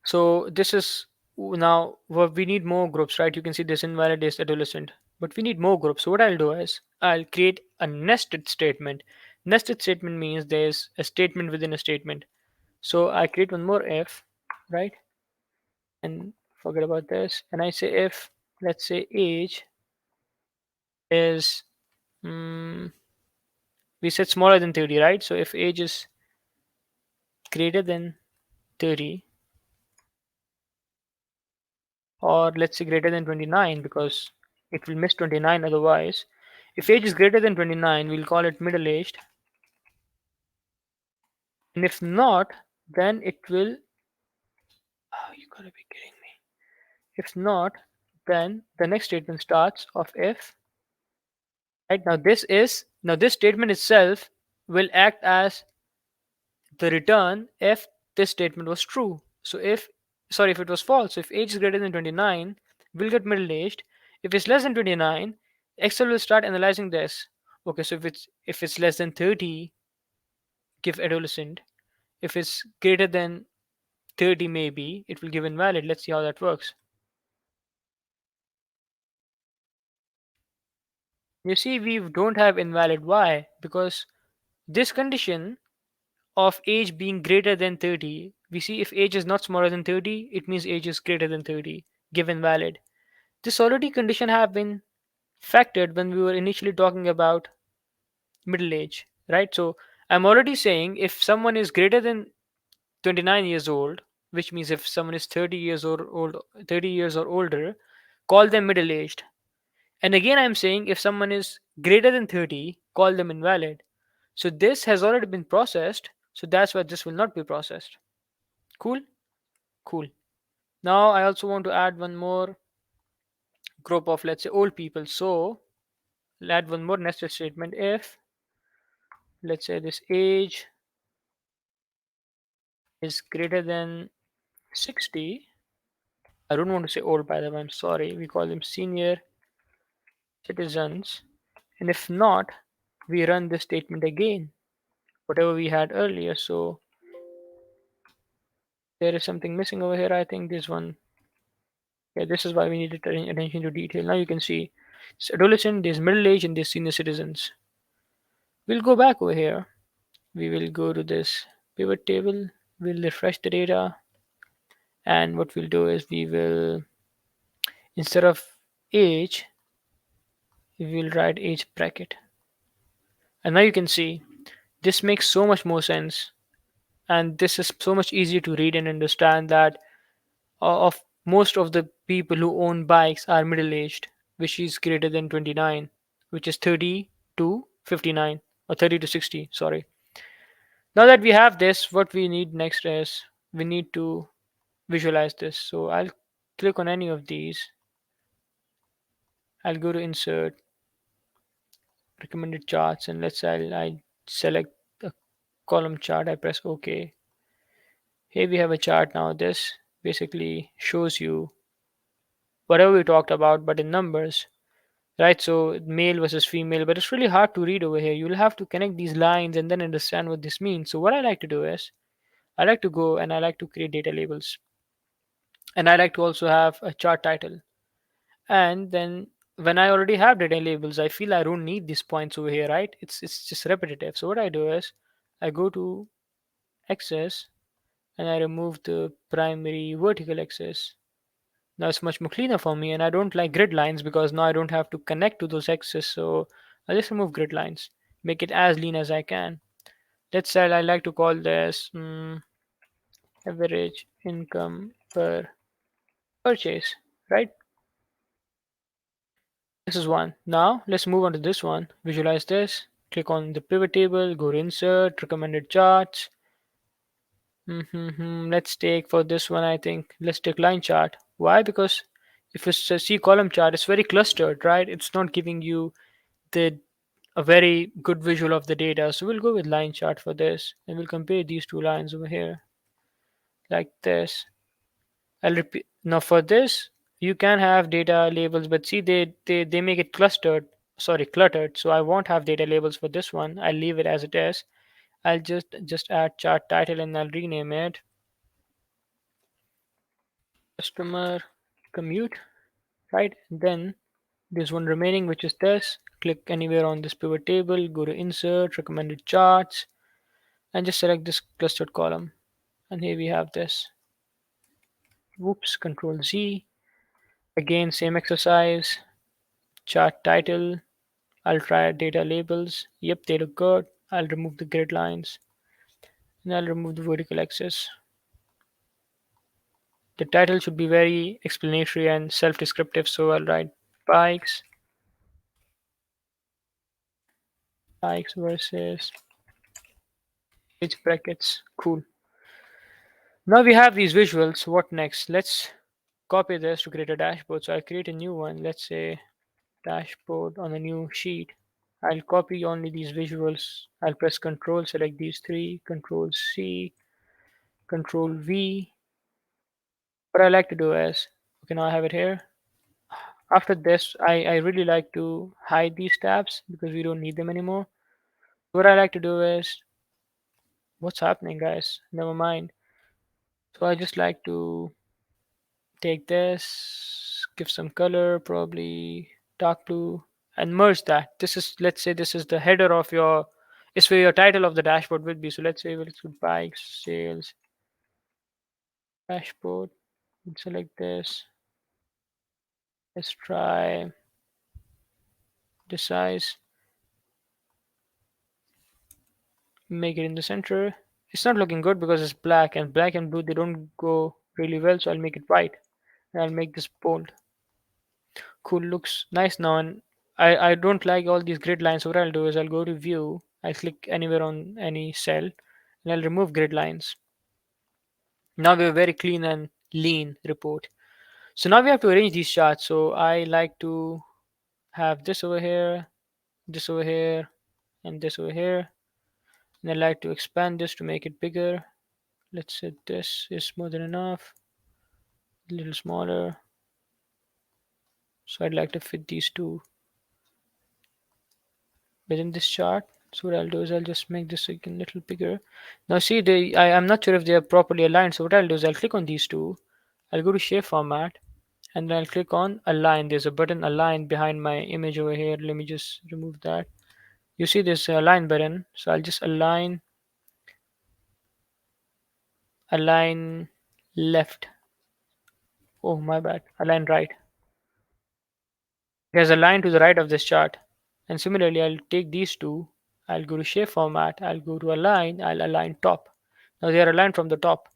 So this is now we need more groups, right? You can see this invalid is adolescent, but we need more groups. So what I'll do is I'll create a nested statement. Nested statement means there's a statement within a statement. So I create one more if, right? And forget about this. And I say if, let's say, age is, mm, we said smaller than 30, right? So if age is greater than 30, or let's say greater than 29, because it will miss 29 otherwise. If age is greater than 29, we'll call it middle aged. And if not, then it will, oh, you gotta be kidding me. If not, then the next statement starts of if, right? Now this statement itself will act as the return if this statement was true. So if it was false. So if age is greater than 29, we'll get middle aged. If it's less than 29, Excel will start analyzing this. Okay, so if it's less than 30, give adolescent. If it's greater than 30, maybe it will give invalid. Let's see how that works. You see, we don't have invalid. Why? Because this condition of age being greater than 30, we see if age is not smaller than 30, it means age is greater than 30, given valid. This already condition have been factored when we were initially talking about middle age, right? So I'm already saying if someone is greater than 29 years old, which means if someone is 30 years or old, 30 years or older, call them middle aged. And again, I'm saying if someone is greater than 30, call them invalid. So this has already been processed, so that's why this will not be processed. Cool? Cool. Now I also want to add one more group of, let's say, old people. So I'll add one more nested statement. If, let's say, this age is greater than 60, I don't want to say old, by the way, I'm sorry. We call them senior citizens. And if not, we run this statement again, whatever we had earlier. So there is something missing over here. I think this one, yeah, this is why we need attention to detail. Now you can see it's adolescent, there's middle age, and there's senior citizens. We'll go back over here. We will go to this pivot table. We'll refresh the data. And what we'll do is we will, instead of age, we will write age bracket. And now you can see this makes so much more sense. And this is so much easier to read and understand that of most of the people who own bikes are middle aged, which is greater than 29, which is 30 to 59, or 30 to 60, sorry. Now that we have this, what we need next is we need to visualize this. So I'll click on any of these. I'll go to insert recommended charts, and let's say I select a column chart. I press OK. Here we have a chart now. This basically shows you whatever we talked about, but in numbers, right? So male versus female, but it's really hard to read over here. You'll have to connect these lines and then understand what this means. So what I like to do is I like to go and I like to create data labels, and I like to also have a chart title. And then when I already have data labels, I feel I don't need these points over here, right? It's just repetitive. So what I do is I go to axis and I remove the primary vertical axis. Now it's much more cleaner for me, and I don't like grid lines because now I don't have to connect to those axes. So I just remove grid lines, make it as lean as I can. Let's say I like to call this average income per purchase, right? This is one. Now let's move on to this one. Visualize this. Click on the pivot table, go to insert, recommended charts. Let's take for this one, I think, let's take line chart. Why? Because if it's a C column chart, it's very clustered, right? It's not giving you the a very good visual of the data. So we'll go with line chart for this, and we'll compare these two lines over here like this. I'll repeat. Now for this, you can have data labels, but see they make it cluttered. So I won't have data labels for this one. I'll leave it as it is. I'll just add chart title and I'll rename it customer commute, right? And then there's one remaining, which is this. Click anywhere on this pivot table, go to insert, recommended charts, and just select this clustered column. And here we have this. Whoops, Control Z. Again, same exercise. Chart title. I'll try data labels. Yep, they look good. I'll remove the grid lines and I'll remove the vertical axis. The title should be very explanatory and self-descriptive, so I'll write bikes, bikes versus page brackets. Cool. Now we have these visuals. What next? Let's copy this to create a dashboard. So I'll create a new one. Let's say dashboard on a new sheet. I'll copy only these visuals. I'll press Control, select these three, Control C, Control V. What I like to do is, okay, now I have it here. After this, I really like to hide these tabs because we don't need them anymore. What I like to do is, what's happening, guys? Never mind. So I just like to take this, give some color, probably dark blue, and merge that. This is, let's say, this is the header of your, is where your title of the dashboard would be. So let's say let's do bikes, sales, dashboard, and select this. Let's try the size, make it in the center. It's not looking good because it's black and blue, they don't go really well. So I'll make it white and I'll make this bold. Cool, looks nice now. And I don't like all these grid lines. So what I'll do is I'll go to view, I'll click anywhere on any cell, and I'll remove grid lines. Now we have a very clean and lean report. So now we have to arrange these charts. So I like to have this over here, and this over here. And I like to expand this to make it bigger. Let's say this is more than enough, a little smaller. So I'd like to fit these two within this chart. So what I'll do is I'll just make this again a little bigger. Now see, I'm not sure if they are properly aligned. So what I'll do is I'll click on these two. I'll go to shape format and then I'll click on align. There's a button align behind my image over here. Let me just remove that. You see this align button. So I'll just align left. Oh, my bad. Align right. There's a line to the right of this chart. And similarly, I'll take these two. I'll go to shape format. I'll go to align. I'll align top. Now they are aligned from the top.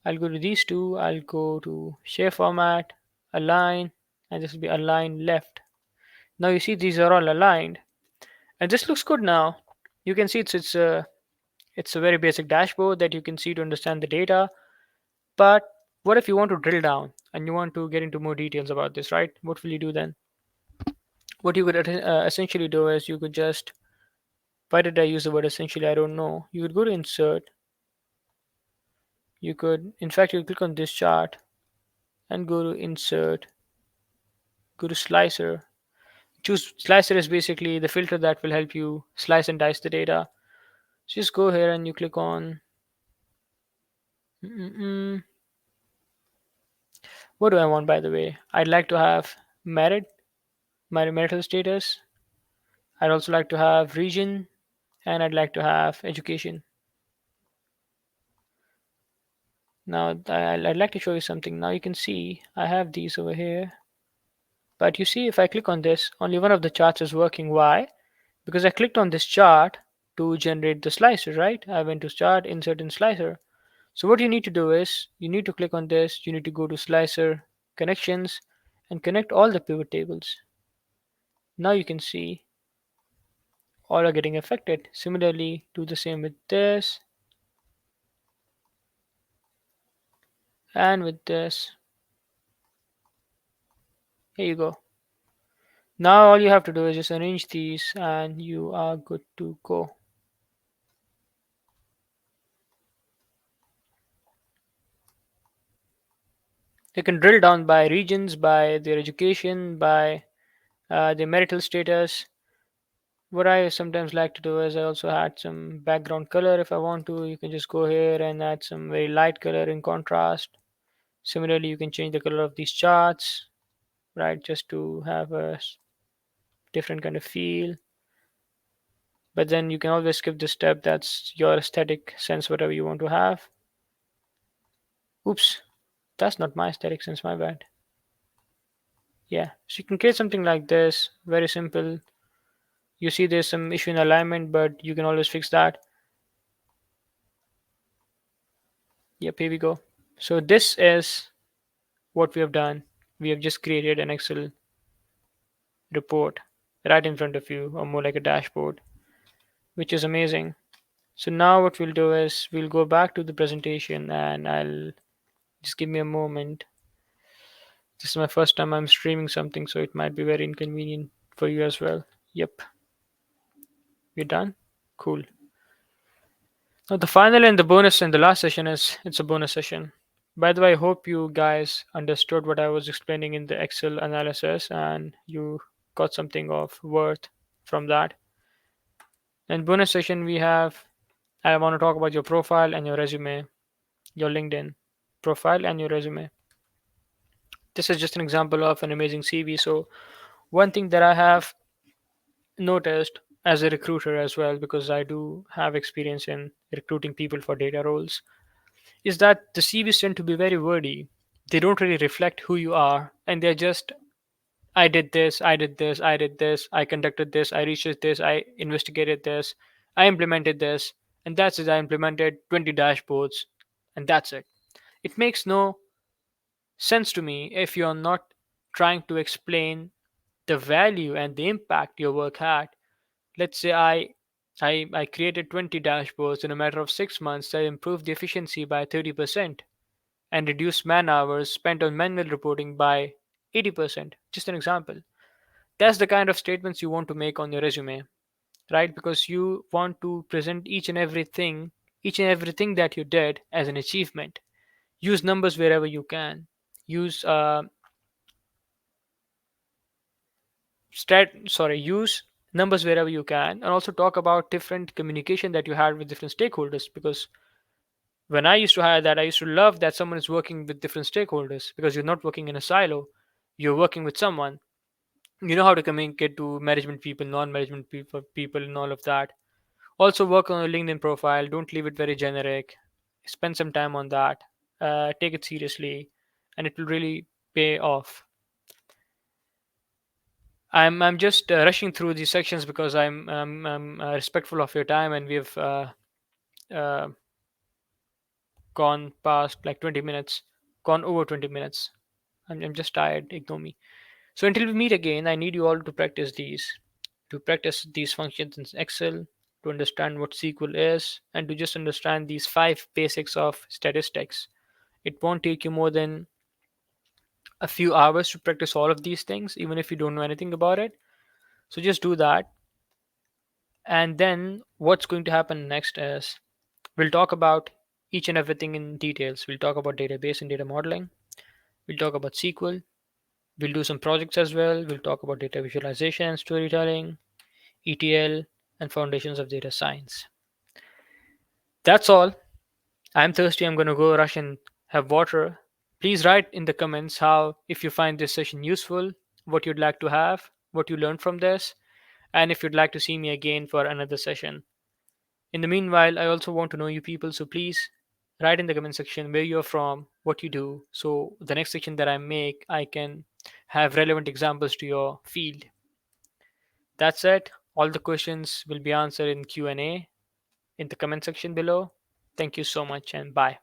I'll go to these two. I'll go to shape format, align, and this will be align left. Now you see these are all aligned, and this looks good now. You can see it's a very basic dashboard that you can see to understand the data. But what if you want to drill down and you want to get into more details about this, right? What will you do then? What you could essentially do is you could just, why did I use the word essentially? I don't know. You would go to insert, You could, in fact, you click on this chart and go to insert, go to slicer. Choose slicer is basically the filter that will help you slice and dice the data. Just go here and you click on mm, what do I want, by the way? I'd like to have merit, my marital status. I'd also like to have region, and I'd like to have education. Now I'd like to show you something. Now you can see I have these over here, but you see if I click on this, only one of the charts is working. Why? Because I clicked on this chart to generate the slicer, right? I went to chart, insert in slicer. So what you need to do is you need to click on this, you need to go to slicer connections and connect all the pivot tables. Now you can see all are getting affected. Similarly, do the same with this and with this. Here you go. Now all you have to do is just arrange these and you are good to go. You can drill down by regions, by their education, by their marital status. What I sometimes like to do is I also add some background color if I want to. You can just go here and add some very light color in contrast. Similarly, you can change the color of these charts, right, just to have a different kind of feel. But then you can always skip this step. That's your aesthetic sense, whatever you want to have. Oops, that's not my aesthetic sense, my bad. Yeah, so you can create something like this, very simple. You see there's some issue in alignment, but you can always fix that. Yep, here we go. So this is what we have done. We have just created an Excel report right in front of you, or more like a dashboard, which is amazing. So now what we'll do is we'll go back to the presentation and I'll just give me a moment. This is my first time I'm streaming something, so it might be very inconvenient for you as well. Yep, we're done. Cool. Now the final and the bonus and the last session is it's a bonus session. By the way, I hope you guys understood what I was explaining in the Excel analysis and you got something of worth from that. In bonus session we have I want to talk about your profile and your resume, your LinkedIn profile and your resume. This is just an example of an amazing CV. So one thing that I have noticed as a recruiter as well, because I do have experience in recruiting people for data roles, is that the CVs tend to be very wordy. They don't really reflect who you are, and they're just I did this, I did this, I did this, I conducted this, I researched this, I investigated this, I implemented this, and that's it. I implemented 20 dashboards, and that's it. It makes no sense to me if you're not trying to explain the value and the impact your work had. Let's say I created 20 dashboards in a matter of 6 months that improved the efficiency by 30% and reduced man hours spent on manual reporting by 80%. Just an example. That's the kind of statements you want to make on your resume, right? Because you want to present each and everything that you did as an achievement. Use numbers wherever you can. Use use numbers wherever you can, and also talk about different communication that you had with different stakeholders. Because when I used to hire that, I used to love that someone is working with different stakeholders because you're not working in a silo. You're working with someone. You know how to communicate to management people, non-management people, and all of that. Also, work on your LinkedIn profile. Don't leave it very generic. Spend some time on that. Take it seriously, and it will really pay off. I'm just rushing through these sections because I'm respectful of your time, and we've uh, gone past like 20 minutes, gone over 20 minutes. I'm just tired. Ignore me. So until we meet again, I need you all to practice these functions in Excel, to understand what SQL is, and to just understand these five basics of statistics. It won't take you more than a few hours to practice all of these things, even if you don't know anything about it. So just do that. And then what's going to happen next is we'll talk about each and everything in details. We'll talk about database and data modeling. We'll talk about SQL. We'll do some projects as well. We'll talk about data visualization and storytelling, ETL, and foundations of data science. That's all. I'm thirsty. I'm going to go rush and have water. Please write in the comments how, if you find this session useful, what you'd like to have, what you learned from this, and if you'd like to see me again for another session. In the meanwhile, I also want to know you people, so please write in the comment section where you're from, what you do, so the next section that I make, I can have relevant examples to your field. That's it. All the questions will be answered in Q&A in the comment section below. Thank you so much and bye.